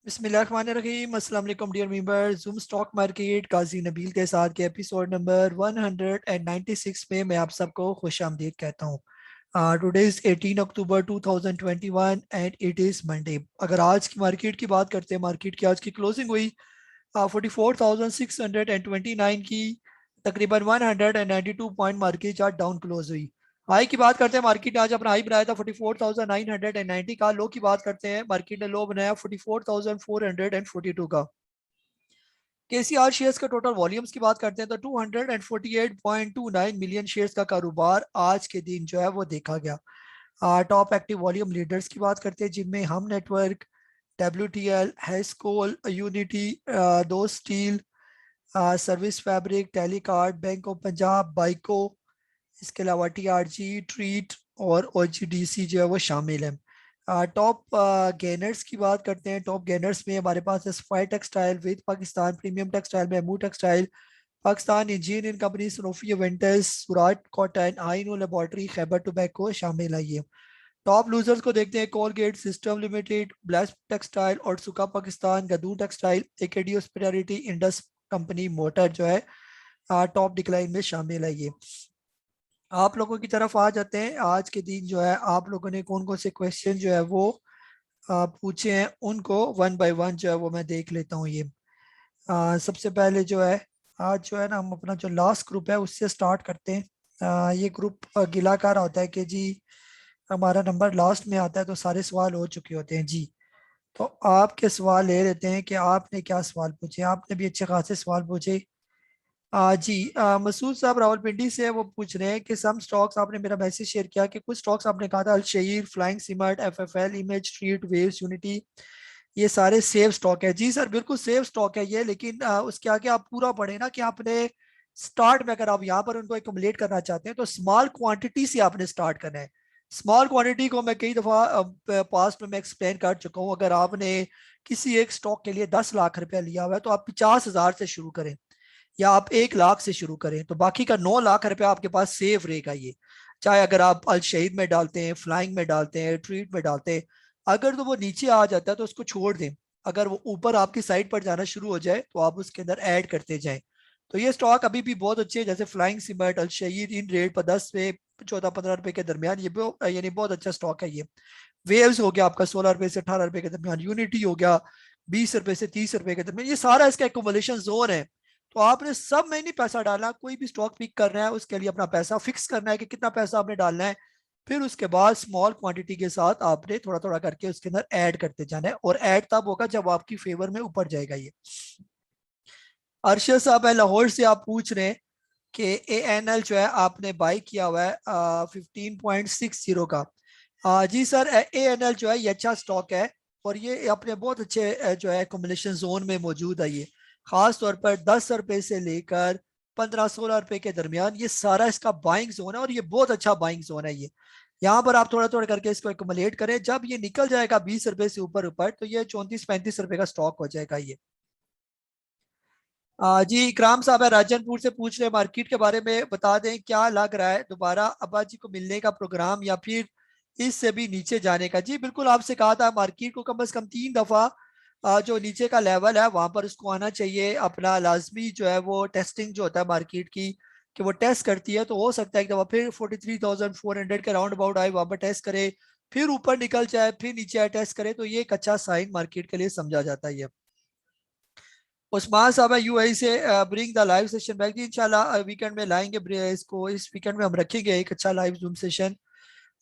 बिस्मिल्लाहिर्रहमानिर्रहीम। अस्सलाम वालेकुम dear members. Zoom stock market Qazi Nabeel के साथ के एपिसोड नंबर 196 में मैं आप सबको खुश आमदीद कहता हूँ। Today is 18 October 2021 and it is Monday. अगर आज की मार्केट की बात करते हैं, मार्केट की आज की क्लोजिंग हुई 44,629 की, तकरीबन 192 पॉइंट मार्केट आज डाउन क्लोज हुई। हाई की बात करते हैं, मार्केट ने आज अपना हाई बनाया था 44,990 का। लो की बात करते हैं, मार्केट ने लो बनाया 44,442 का। केसीआर शेयर्स का टोटल वॉल्यूम्स की बात करते हैं तो 248.29 मिलियन शेयर्स का कारोबार आज के दिन जो है वो देखा गया। टॉप एक्टिव वॉल्यूम लीडर्स की बात करते हैं, जिनमें हम नेटवर्क, WTL, हेस्कोल, यूनिटी, दो steel, service fabric, Telecard, bank of Punjab, Byco, इसके अलावा TRG, ट्रीट और OGDC जो है वो शामिल है। टॉप गेनर्स की बात करते हैं। टॉप गेनर्स में हमारे पास है स्पाई टेक्सटाइल, विद Pakistan, premium textile, Mahmood textile, Pakistan engineering company, Sanofi Aventis, Suraj cotton, आईनो लेबोरेटरी, खैबर टोबैको शामिल है ये। टॉप लूजर्स को देखते हैं, कोलगेट सिस्टम लिमिटेड, ब्लेस्प टेक्सटाइल और सुका पाकिस्तान, गदू textile, AKD hospitality, Indus company motor जो है टॉप डिक्लाइन में शामिल है ये। आप लोगों की तरफ आ जाते हैं। आज के दिन जो है आप लोगों ने कौन कौन से क्वेश्चन जो है वो पूछे हैं, उनको वन बाय वन जो है वो मैं देख लेता हूँ ये। सबसे पहले जो है, आज जो है ना, हम अपना जो लास्ट ग्रुप है उससे स्टार्ट करते हैं। ये ग्रुप गिला कर होता है कि जी हमारा नंबर लास्ट में आता है तो सारे सवाल हो चुके होते हैं जी। तो आपके सवाल ले लेते हैं कि आपने क्या सवाल पूछे। आपने भी अच्छे खासे सवाल पूछे। जी, मसूद साहब रावलपिंडी से वो पूछ रहे हैं कि सम स्टॉक्स, आपने मेरा मैसेज शेयर किया कि कुछ स्टॉक्स आपने कहा था, अलशेर, फ्लाइंग सिमट, FFL, image, treat, waves, unity, ये सारे सेफ स्टॉक है। जी सर, बिल्कुल सेफ स्टॉक है ये, लेकिन उसके आगे आप पूरा पढ़े ना कि आपने स्टार्ट में, अगर आप यहाँ पर उनको एकमुलेट करना चाहते हैं तो स्मॉल क्वांटिटी से आपने स्टार्ट करना है। स्मॉल क्वांटिटी को मैं कई दफा पास्ट में मैं एक्सप्लेन कर चुका हूँ। अगर आपने किसी एक स्टॉक के लिए 10 लाख रुपया लिया हुआ है तो आप 50,000 से शुरू करें, या आप 1 लाख से शुरू करें, तो बाकी का 9 लाख रुपया आपके पास सेफ रहेगा ये। चाहे अगर आप अल शहीद में डालते हैं, फ्लाइंग में डालते हैं, ट्रीट में डालते हैं, अगर तो वो नीचे आ जाता है तो उसको छोड़ दें। अगर वो ऊपर आपकी साइड पर जाना शुरू हो जाए तो आप उसके अंदर ऐड करते जाएं। तो ये स्टॉक अभी भी बहुत अच्छे हैं, जैसे फ्लाइंग सिमट, अल शहीद, इन रेट पर 10 से 14-15 रुपए के दरमियान, ये यानी बहुत अच्छा स्टॉक है ये। वेव्स हो गया आपका 16 रुपए से 18 रुपए के दरमियान, यूनिटी हो गया 20 रुपए से 30 रुपए के दरमियान, ये सारा इसका एकोमोलेशन जोन है। तो आपने सब में नहीं पैसा डालना, कोई भी स्टॉक पिक करना है उसके लिए अपना पैसा फिक्स करना है कि कितना पैसा आपने डालना है। फिर उसके बाद स्मॉल क्वांटिटी के साथ आपने थोड़ा थोड़ा करके उसके अंदर ऐड करते जाना है, और ऐड तब होगा जब आपकी फेवर में ऊपर जाएगा ये। अरशद साहब है लाहौर से, आप पूछ रहे हैं कि ANL जो है आपने बाई किया हुआ है 15.60 का। जी सर, ANL जो है ये अच्छा स्टॉक है, और ये अपने बहुत अच्छे जो है कॉम्बिनेशन जोन में मौजूद है ये। खास तौर पर 10 रुपए से लेकर 15-16 रुपए के दरमियान ये सारा इसका बाइंग जोन है, और ये बहुत अच्छा बाइंग जोन है ये। यहाँ पर आप थोड़ा थोड़ा करके इसको एकमुलेट करें, जब ये निकल जाएगा 20 रुपए से ऊपर ऊपर तो ये 34-35 रुपए का स्टॉक हो जाएगा ये। जी, इकराम साहब है राजनपुर से पूछ रहे हैं, मार्केट के बारे में बता दें, क्या लग रहा है दोबारा अब्बा जी को मिलने का प्रोग्राम या फिर इससे भी नीचे जाने का। जी बिल्कुल, आपसे कहा था मार्केट को कम से कम 3 दफा जो नीचे का लेवल है वहां पर उसको आना चाहिए। अपना लाजमी जो है वो टेस्टिंग जो होता है मार्केट की, कि वो टेस्ट करती है, तो हो सकता है एक दफा फिर 43,400 के राउंड अबाउट आए, वहां पर टेस्ट करे, फिर ऊपर निकल जाए, फिर नीचे आए, टेस्ट करे, तो ये एक अच्छा साइन मार्केट के लिए समझा जाता है ये। उस्मान साहब है UAE से, bring the live session back जी, इंशाल्लाह वीकेंड में लाएंगे इसको, इस वीकेंड में हम रखेंगे एक अच्छा लाइव जूम सेशन।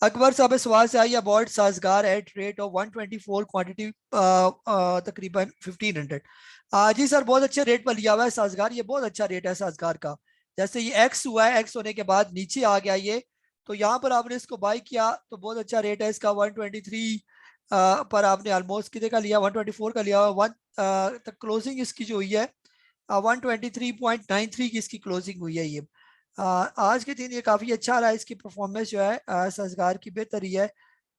अकबर साहब सवाल से आई अबाउट साजगार एट रेट ऑफ 124 क्वांटिटी, तकरीबन 1500। जी सर, बहुत अच्छे रेट पर लिया हुआ है साजगार, ये बहुत अच्छा रेट है साजगार का। जैसे ये एक्स हुआ है, एक्स होने के बाद नीचे आ गया ये, तो यहाँ पर आपने इसको बाई किया तो बहुत अच्छा रेट है इसका। 123 पर आपने ऑलमोस्ट कितने का लिया, 124 का लिया, वन तक क्लोजिंग इसकी जो हुई है 123.93 की इसकी क्लोजिंग हुई है ये। आज के दिन ये काफ़ी अच्छा रहा, इसकी परफॉर्मेंस जो है सजगार की बेहतरी है।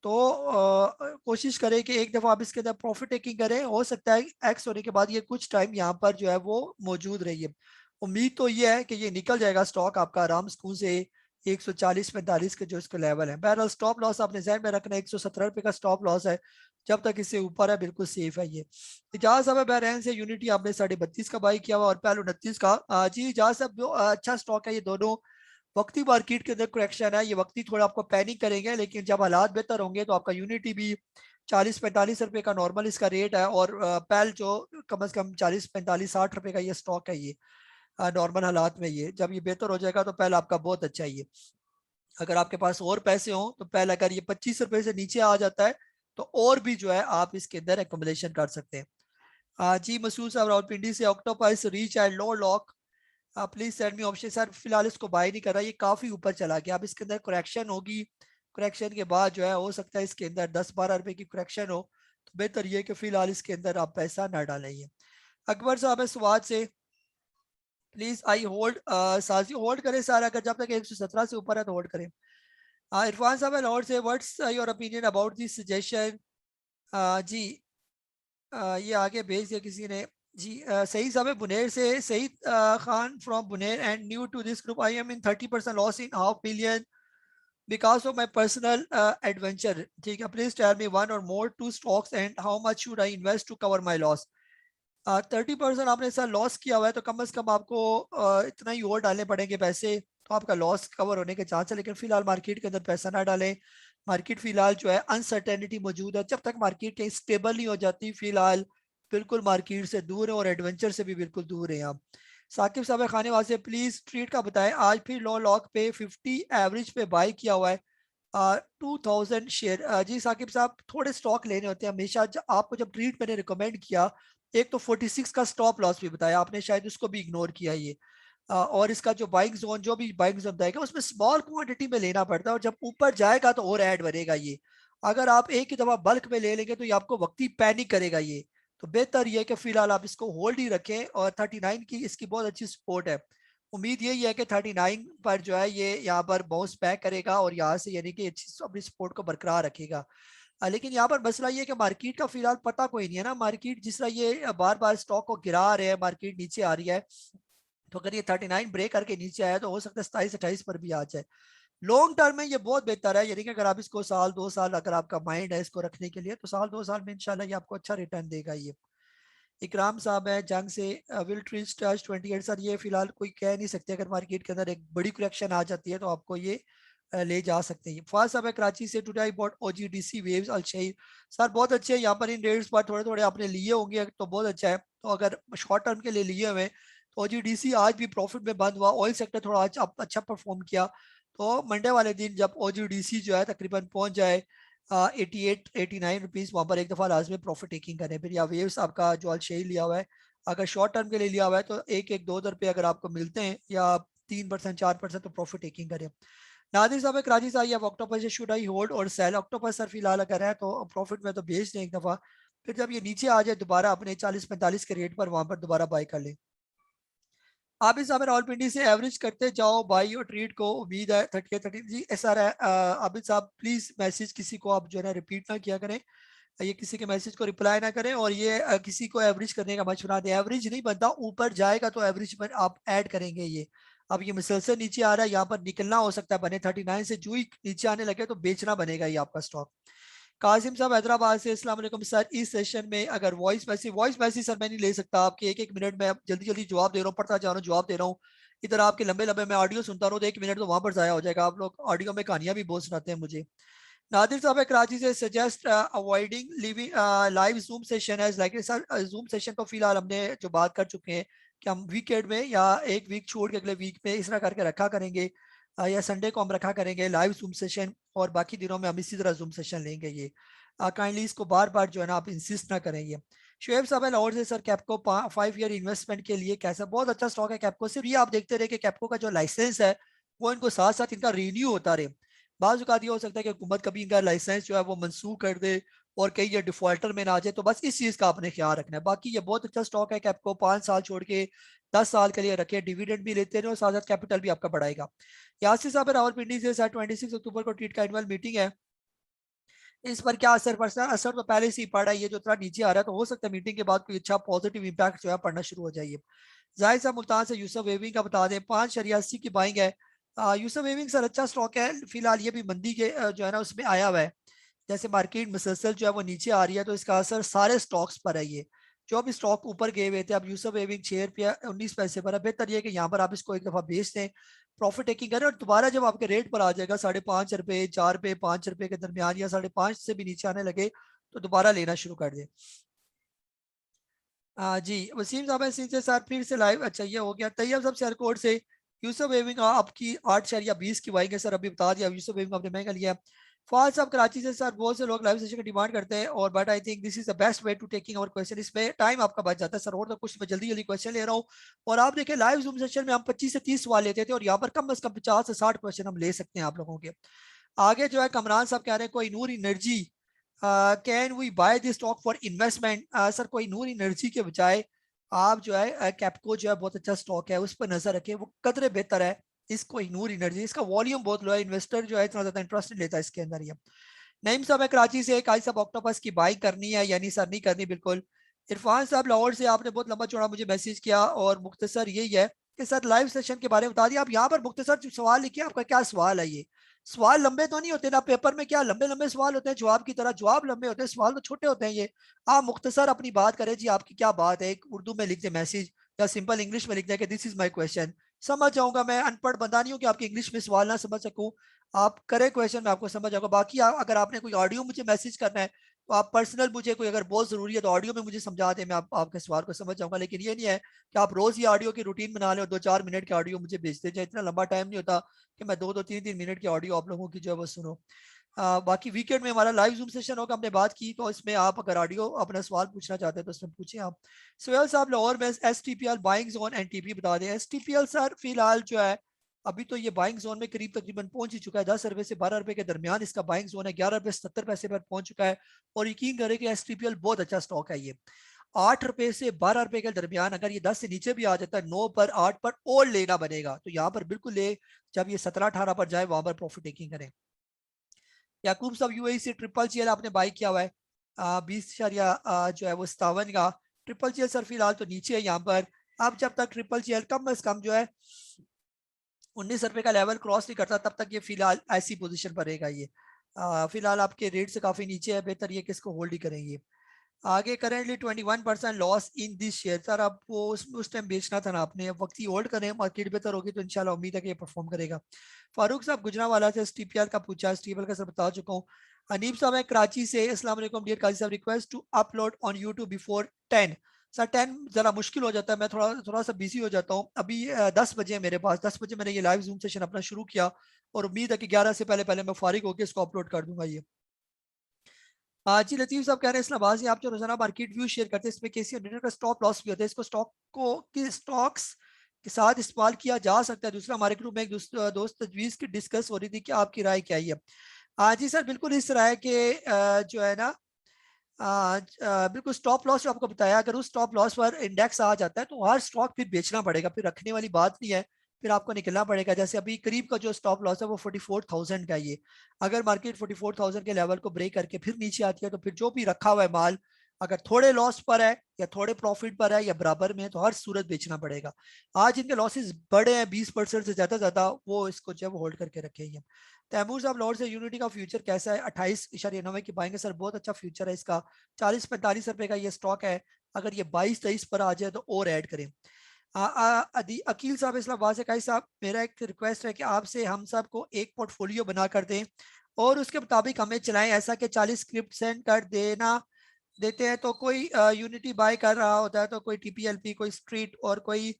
तो कोशिश करें कि एक दफ़ा आप इसके अंदर प्रॉफिट टेकिंग करें, हो सकता है एक्स होने के बाद ये कुछ टाइम यहाँ पर जो है वो मौजूद रही है। उम्मीद तो ये है कि ये निकल जाएगा स्टॉक आपका आराम सुकून से 140-45 के जो इसका लेवल है। बहरहाल स्टॉप लॉस आपने जहन में रखना है, 117 रुपए का स्टॉप लॉस है, जब तक इससे ऊपर है बिल्कुल सेफ है ये। इजाज साहब बहरैन से यूनिटी आपने 32.5 का बाई किया हुआ और पहले 29 का। जी इजाज साहब अच्छा स्टॉक है ये दोनों। वक्ती मार्केट के अंदर करेक्शन है, ये वक्ती थोड़ा आपको पैनिक करेंगे, लेकिन जब हालात बेहतर होंगे तो आपका यूनिटी भी 40-45 रुपए का नॉर्मल इसका रेट है, और पैल जो कम से कम 40-45-60 रुपए का ये स्टॉक है ये नॉर्मल हालात में। ये जब ये बेहतर हो जाएगा तो पहले आपका बहुत अच्छा है ये। अगर आपके पास और पैसे हों तो पहले अगर ये 25 रुपए से नीचे आ जाता है तो और भी जो है आप इसके अंदर एकोमोडेशन कर सकते हैं। जी मसूद साहब रावलपिंडी से, octopus reach and low lock please send me option. Sir फिलहाल इसको बाय नहीं कर रहा, ये काफी ऊपर चला गया, अब इसके अंदर करेक्शन होगी, करेक्शन के बाद जो है हो सकता है इसके अंदर 10-12 रुपए की करेक्शन हो, तो बेहतर ये कि फिलहाल इसके अंदर आप पैसा ना डालें। अकबर साहब है स्वाद से, प्लीज आई होल्ड साजी होल्ड करें सर, अगर जब तक 117 से ऊपर है तो होल्ड करें। इरफान साहब है लाहौर से, what's your opinion about this suggestion. जी ये आगे भेज दिया किसी ने। जी सही साहब है बुनेर से, Sahi Khan from Buner and new to this group, I am in 30% loss in half billion because of my personal adventure. ठीक है, please tell me one or more two stocks and how much should I invest to cover my loss. 30% आपने sir loss किया हुआ है तो कम से कम आपको इतना ही और डालने पड़ेंगे पैसे, तो आपका लॉस कवर होने के चांस है, लेकिन फिलहाल मार्केट के अंदर पैसा ना डालें। मार्केट फिलहाल जो है अनसर्टेनिटी मौजूद है, जब तक मार्केट कहीं स्टेबल नहीं हो जाती फिलहाल बिल्कुल मार्केट से दूर है और एडवेंचर से भी बिल्कुल दूर है आप। साकिब साहब खाने वाले, प्लीज ट्रीट का बताएं, आज फिर लो लॉक पे 50 एवरेज पे बाय किया हुआ है 2000 शेयर। जी साकिब साहब थोड़े स्टॉक लेने होते हैं हमेशा, आपको जब ट्रीट मैंने रिकमेंड किया, एक तो 46 का स्टॉप लॉस भी बताया आपने, शायद उसको भी इग्नोर किया ये। और इसका जो बाइंग जोन, जो भी बाइंग जोन बताएगा उसमें स्मॉल क्वांटिटी में लेना पड़ता है, और जब ऊपर जाएगा तो और ऐड बनेगा ये। अगर आप एक ही दफा बल्क में ले लेंगे तो ये आपको वक्ती पैनिक करेगा ये, तो बेहतर ये है कि फिलहाल आप इसको होल्ड ही रखें, और 39 की इसकी बहुत अच्छी सपोर्ट है। उम्मीद यही है कि 39 पर जो है ये यहाँ पर बाउंस बैक करेगा और यहाँ से यानी कि अच्छी अपनी सपोर्ट को बरकरार रखेगा। लेकिन यहाँ पर मसला ये है कि मार्केट का फिलहाल पता कोई नहीं है ना, मार्केट जिस तरह ये बार बार स्टॉक को गिरा रहे हैं, मार्केट नीचे आ रही है, तो अगर ये 39 ब्रेक करके नीचे आया तो हो सकता है 27-28 पर भी आ जाए। लॉन्ग टर्म में ये बहुत बेहतर है, यानी कि अगर आप इसको साल 2 साल अगर आपका माइंड है इसको रखने के लिए, तो साल 2 साल में इंशाल्लाह ये आपको अच्छा रिटर्न देगा ये। इकराम साहब है जंग से, विल ट्रीट टच 28 सर, ये फिलहाल कोई कह नहीं सकते, अगर मार्केट के अंदर एक बड़ी करेक्शन आ जाती है तो आपको ये ले जा सकते हैं। फवाद साहब है कराची से, टुडे आई बॉट ओजीडीसी वेव्स अल शहीद। सर बहुत अच्छे हैं, यहाँ पर इन रेट्स पर थोड़े थोड़े आपने लिए होंगे तो बहुत अच्छा है, तो अगर शॉर्ट टर्म के लिए लिए हुए तो ओजीडीसी आज भी प्रॉफिट में बंद हुआ, ऑयल सेक्टर थोड़ा आज अच्छा परफॉर्म किया, तो मंडे वाले दिन जब ओजीडीसी जो है तकरीबन पहुंच जाए 88-89 रुपीज, वहां पर एक दफा लाजमी प्रॉफिट टेकिंग करें फिर, या वेव्स आपका जो अलशेई लिया हुआ है अगर शॉर्ट टर्म के लिए लिया हुआ है तो एक एक 2 रुपये अगर आपको मिलते हैं या 3% 4% तो प्रॉफिट टेकिंग करें। नादिर साहब कराची से आई, ऑक्टोपस शुड आई होल्ड और सेल। ऑक्टोपस सर फिलहाल अगर है तो प्रॉफिट में तो बेच दें एक दफा, फिर जब ये नीचे आ जाए दोबारा अपने 40-45 के रेट पर वहां पर दोबारा बाय कर लें। आप इस समय रावलपिंडी से एवरेज करते जाओ बाई और ट्रीट को, उम्मीद है 30 जी ऐसा है। आबिद साहब प्लीज मैसेज किसी को आप जो है ना रिपीट ना किया करें, ये किसी के मैसेज को रिप्लाई ना करें, और ये किसी को एवरेज करने का मशवरा दें, एवरेज नहीं बनता, ऊपर जाएगा तो एवरेज पर आप ऐड करेंगे ये। अब ये मुसलसल नीचे आ रहा है, यहाँ पर निकलना हो सकता है बने 39 से, जो ही नीचे आने लगे तो बेचना बनेगा ये आपका स्टॉक। कासिम साहब हैदराबाद से, अस्सलाम वालेकुम सर, इस सेशन में अगर वॉइस मैसेज सर मैं नहीं ले सकता आपके, एक एक मिनट में जल्दी जल्दी जवाब दे रहा हूँ, पढ़ता जा रहा हूँ जवाब दे रहा हूँ, इधर आपके लंबे लंबे मैं ऑडियो सुनता रहूँ तो 1 मिनट तो वहां पर जाया हो जाएगा, आप लोग ऑडियो में कहानियां भी बहुत सुनाते हैं मुझे। नादिर साहब है कराची से, suggest avoiding living live zoom session as like, sir zoom session तो फिलहाल हमने जो बात कर चुके हैं कि हम वीकेंड में या एक वीक छोड़ के अगले वीक में इस तरह करके रखा करेंगे, या संडे को हम रखा करेंगे लाइव जूम सेशन, और बाकी दिनों में हम इसी तरह जूम सेशन लेंगे ये। काइंडली इसको बार बार जो है ना आप इंसिस्ट ना करें ये। शुएब साहब है लाहौर से, सर कैप्को 5 ईयर इन्वेस्टमेंट के लिए कैसा, बहुत अच्छा स्टॉक है कैप्को, सिर्फ ये आप देखते रहे कि कैप्को का जो लाइसेंस है वो इनको साथ साथ इनका रिन्यू होता रहे। बाज़ औक़ात ये हो सकता है कि हुकूमत कभी इनका लाइसेंस जो है वो मंसूख कर दे और कहीं ये डिफॉल्टर में ना आ जाए, तो बस इस चीज़ का आपने ख्याल रखना है। बाकी ये बहुत अच्छा स्टॉक है कैप्को, 5 साल छोड़ के 10 साल के लिए रखे, डिविडेंड भी लेते रहे और साथ साथ कैपिटल भी आपका बढ़ाएगा। यासिर साहब रावलपिंडी से, सर 26 अक्टूबर को टीट का एनुअल मीटिंग है, इस पर क्या असर पड़ता है? असर तो पहले से ही पड़ा है, ये जो थोड़ा नीचे आ रहा है तो हो सकता है मीटिंग के बाद कोई अच्छा पॉजिटिव इंपैक्ट जो है पड़ना शुरू हो जाइए। जाहिर साहब मुल्तान से, यूसुफ वेविंग का बता दें 5.80 की बाइंग है, यूसुफ वेविंग सर अच्छा स्टॉक है फिलहाल, ये भी मंदी के जो है ना उसमें आया हुआ है। जैसे मार्केट मुसलसल जो है वो नीचे आ रही है तो इसका असर सारे स्टॉक्स पर है। ये जो भी स्टॉक ऊपर गए हुए थे, अब यूसुफ वेविंग 6 रुपया 19 पैसे पर है, बेहतर ये है कि यहाँ पर आप इसको एक दफा बेच दें, प्रॉफिट टेकिंग करें, और दोबारा जब आपके रेट पर आ जाएगा 5.5 रुपए 4 रुपए 5 रुपए के दरमियान, या 5.5 से भी नीचे आने लगे, तो दोबारा लेना शुरू कर दें। जी वसीम साहब है से सर फिर से लाइव, अच्छा ये हो गया। तैयब साहब सियालकोट से, यूसुफ वेविंग आपकी 8.20 की वाई है सर, अभी बता दिया यूसुफ वेविंग आपने महंगा लिया। फवाद साहब कराची से, सर बहुत से लोग लाइव सेशन की डिमांड करते हैं, और but I think this is the best way to taking our question, इसमें टाइम आपका बच जाता है सर, और तो कुछ मैं जल्दी जल्दी क्वेश्चन ले रहा हूँ। और आप देखें लाइव जूम सेशन में हम 25 से 30 सवाल लेते थे, और यहाँ पर कम अज कम 50 से 60 क्वेश्चन हम ले सकते हैं आप लोगों के। आगे जो है कमरान साहब कह रहे हैं कोई Noor energy, can we buy this stock for investment. Sir कोई नूर एनर्जी के बजाय आप जो है कैपको जो है बहुत अच्छा स्टॉक है, उस पर नजर रखें, वो कदरे बेहतर है। इसको नूर एनर्जी, इसका वॉल्यूम बहुत लो है, इन्वेस्टर जो है इतना ज्यादा इंटरेस्ट नहीं लेता इसके अंदर। ये नईम साहब है कराची से, काई साहब ऑक्टोपस की बाई करनी है, यानी सर नहीं करनी बिल्कुल। इरफान साहब लाहौर से, आपने बहुत लंबा चौड़ा मुझे मैसेज किया, और मुख्तसर यही है कि सर लाइव सेशन के बारे में बता दिया। आप यहाँ पर मुख्तसर सवाल लिखिए, आपका क्या सवाल है। ये सवाल लंबे तो नहीं होते ना, पेपर में क्या लंबे लंबे सवाल होते हैं जवाब की तरह, जवाब लंबे होते हैं, सवाल तो छोटे होते हैं। ये आप मुख्तसर अपनी बात करें जी, आपकी क्या बात है, एक उर्दू में लिख दे मैसेज, या सिंपल इंग्लिश में लिख दे कि दिस इज माई क्वेश्चन, समझ जाऊंगा। मैं अनपढ़ बंदा नहीं हूँ कि आपकी इंग्लिश में सवाल ना समझ सकूं। आप करें क्वेश्चन, मैं आपको समझ आऊंगा। बाकी अगर आपने कोई ऑडियो मुझे मैसेज करना है, तो आप पर्सनल मुझे कोई अगर बहुत जरूरी है तो ऑडियो में मुझे समझा दें, मैं आपके सवाल को समझ जाऊंगा। लेकिन ये नहीं है कि आप रोज ये ऑडियो की रूटीन बना लें और 2-4 मिनट की ऑडियो मुझे भेजते जाए, इतना लंबा टाइम नहीं होता कि मैं 2-2 3-3 मिनट की ऑडियो आप लोगों की जो है वो सुनो। बाकी वीकेंड में हमारा लाइव जूम सेशन होगा, हमने बात की, तो इसमें आप अगर ऑडियो अपना सवाल पूछना चाहते हैं तो उसमें पूछें आप। सोहेल साहब लाहौर में S T P L buying zone N T P बता दें। S T P L sir फिलहाल जो है अभी तो ये बाइंग जोन में करीब तकरीबन पहुंच ही चुका है, 10 रुपए से 12 रुपए के दरमियान इसका बाइंग जोन है, 11 रुपए 70 पैसे पर पहुंच चुका है। और यकीन करें कि एस टी पी एल बहुत अच्छा स्टॉक है। ये 8 रुपए से 12 रुपए के दरमियान, अगर ये 10 से नीचे भी आ जाता है, 9 पर 8 पर और लेना बनेगा, तो यहाँ पर बिल्कुल ले, जब ये 17-18 पर जाए वहां पर प्रॉफिट टेकिंग करें। याकूब साहब यूएई से ट्रिपल चीएल आपने बाई किया हुआ है 20 जो है वो 57 का। ट्रिपल चीएल सर फिलहाल तो नीचे है यहाँ पर। अब जब तक ट्रिपल चीएल कम अज कम जो है 19 रुपए का लेवल क्रॉस नहीं करता, तब तक ये फिलहाल ऐसी पोजीशन पर रहेगा। ये फिलहाल आपके रेट से काफी नीचे है, बेहतर ये किसको होल्ड ही करेंगे। आगे currently 21% loss in this share, sir आपको उस टाइम बेचना था ना आपने, अब वक्त ही होल्ड करें, मार्केट बेहतर होगी तो इंशाल्लाह उम्मीद है कि ये परफॉर्म करेगा। फारूक साहब गुजरावाला से स्टीपीएल का पूछा, स्टीपीएल का सर बता चुका हूँ। हनीफ साहब है कराची से, अस्सलाम वालेकुम डियर काजी साहब, request to upload on YouTube before 10। Sir 10 जरा मुश्किल हो जाता है, मैं थोड़ा थोड़ा सा बिजी हो जाता हूँ। अभी 10 बजे है मेरे पास, 10 बजे मैंने ये लाइव जूम सेशन अपना शुरू किया, और उम्मीद है कि 11 से पहले पहले मैं फारिग होकर इसको अपलोड कर दूंगा। ये जी लतीफ साहब कह रहे हैं इस्लामाबाद से, आप जो रोजाना मार्केट व्यू शेयर करते हैं इसमें केसी हंड्रेड का स्टॉप लॉस भी होता है, इसको स्टॉक को कि स्टॉक्स के साथ इस्तेमाल किया जा सकता है। दूसरा हमारे ग्रुप में एक दोस्त तजवीज की डिस्कस हो रही थी कि आपकी राय क्या है। जी सर बिल्कुल इस राय के जो है ना बिल्कुल स्टॉप लॉस जो आपको बताया, अगर उस स्टॉप लॉस पर इंडेक्स आ जाता है तो हर स्टॉक फिर बेचना पड़ेगा, फिर रखने वाली बात नहीं है, फिर आपको निकलना पड़ेगा। जैसे अभी करीब का जो स्टॉप लॉस है वो 44,000 का। ये अगर मार्केट 44,000 के लेवल को ब्रेक करके फिर नीचे आती है, तो फिर जो भी रखा हुआ है माल, अगर थोड़े लॉस पर है या थोड़े प्रॉफिट पर है या बराबर में है, तो हर सूरत बेचना पड़ेगा। आज इनके लॉसेस बड़े हैं 20% से ज्यादा, वो इसको जो है होल्ड करके रखेंगे। तैमूर साहब लाहौर से, यूनिटी का फ्यूचर कैसा है? 28.9 की बाइंग है सर, बहुत अच्छा फ्यूचर है इसका, 40-45 रुपए का ये स्टॉक है। अगर ये 22-23 पर आ जाए तो और ऐड करें। अकील साहब इस्लामाबाद से, कई साहब मेरा एक रिक्वेस्ट है कि आपसे हम सबको एक पोर्टफोलियो बना कर दें और उसके मुताबिक हमें चलाएं, ऐसा कि 40 स्क्रिप्ट सेंड कर देना देते हैं तो कोई यूनिटी बाय कर रहा होता है तो कोई टीपीएलपी कोई स्ट्रीट और कोई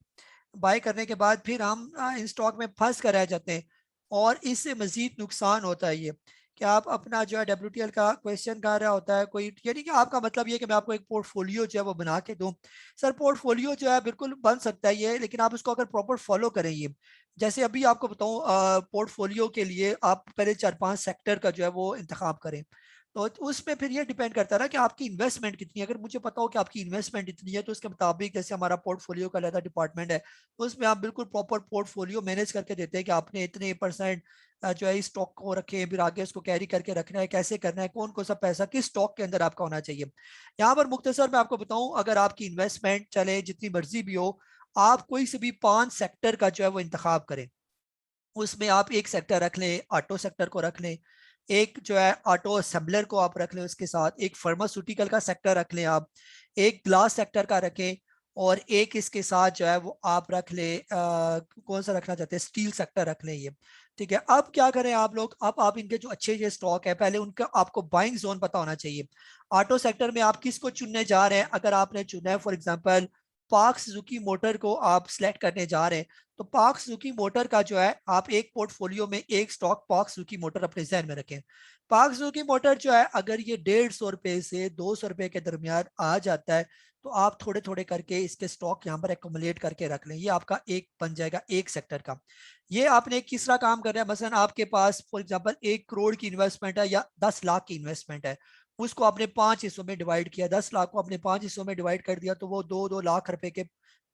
बाय करने के बाद फिर हम इन स्टॉक में फंस कर रह जाते हैं, और इससे मजीद नुकसान होता है। ये कि आप अपना जो है डब्ल्यूटीएल का क्वेश्चन कर रहा होता है कोई, यानी कि आपका मतलब ये कि मैं आपको एक पोर्टफोलियो जो है वो बना के दूं। सर पोर्टफोलियो जो है बिल्कुल बन सकता है ये, लेकिन आप उसको अगर प्रॉपर फॉलो करें। ये जैसे अभी आपको बताऊं, पोर्टफोलियो के लिए आप पहले 4-5 सेक्टर का जो है वो इंतखाब करें, तो उसमें फिर ये डिपेंड करता है ना कि आपकी इन्वेस्टमेंट कितनी है। अगर मुझे पता हो कि आपकी इन्वेस्टमेंट इतनी है, तो उसके मुताबिक जैसे हमारा पोर्टफोलियो का अलग डिपार्टमेंट है, तो उसमें आप बिल्कुल प्रॉपर पोर्टफोलियो मैनेज करके देते हैं कि आपने इतने परसेंट जो है इस स्टॉक को रखे, फिर आगे उसको कैरी करके रखना है, कैसे करना है, कौन कौन सा पैसा किस स्टॉक के अंदर आपका होना चाहिए। यहाँ पर मुख्तसर मैं आपको बताऊं, अगर आपकी इन्वेस्टमेंट चले जितनी मर्जी भी हो, आप कोई से भी 5 सेक्टर का जो है वो इंतखाब करें। उसमें आप एक सेक्टर रख लें, ऑटो सेक्टर को रख लें, एक जो है ऑटो असेंबलर को आप रख लें, उसके साथ एक फार्मास्यूटिकल का सेक्टर रख लें आप, एक ग्लास सेक्टर का रखें, और एक इसके साथ जो है वो आप रख ले कौन सा रखना चाहते हैं, स्टील सेक्टर रख लें ये। ठीक है, अब क्या करें आप लोग, अब आप इनके जो अच्छे ये स्टॉक है पहले उनका आपको बाइंग जोन पता होना चाहिए। ऑटो सेक्टर में आप किसको चुनने जा रहे हैं, अगर आपने चुना है for example park Suzuki motor को आप सिलेक्ट करने जा रहे हैं, तो पार्क सुजुकी मोटर का जो है आप एक पोर्टफोलियो में एक स्टॉक पार्क सुजुकी मोटर अपने जहन में रखें। पार्क सुजुकी मोटर जो है अगर ये 150 रुपए से 200 रुपए के दरमियान आ जाता है, तो आप थोड़े थोड़े करके इसके स्टॉक यहाँ पर एकोमुलेट करके रख लें, ये आपका एक बन जाएगा एक सेक्टर का। ये आपने एक तीसरा काम करना है, मसलन आपके पास फॉर एग्जांपल 1 करोड़ की इन्वेस्टमेंट है या 10 लाख की इन्वेस्टमेंट है, उसको आपने 5 हिस्सों में डिवाइड किया, 10 लाख को आपने 5 हिस्सों में डिवाइड कर दिया, तो वो 2-2 लाख रुपए के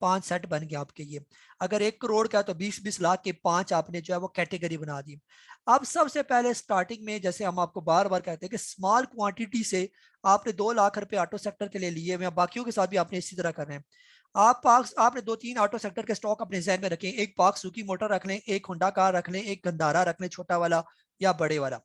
5 सेट बन गए आपके ये। अगर 1 करोड़ का तो 20-20 लाख के 5 आपने जो है वो कैटेगरी बना दी। अब सबसे पहले स्टार्टिंग में जैसे हम आपको बार बार कहते हैं कि स्मॉल क्वांटिटी से आपने 2 लाख रुपए ऑटो सेक्टर के लिए लिए हुए, बाकियों के साथ भी आपने इसी तरह करना है। आपने 2-3 ऑटो सेक्टर के स्टॉक अपने जहन में रखें, एक पार्क सुकी मोटर रख लें, एक होंडा कार रख लें, एक गंदारा रख लें, छोटा वाला या बड़े वाला।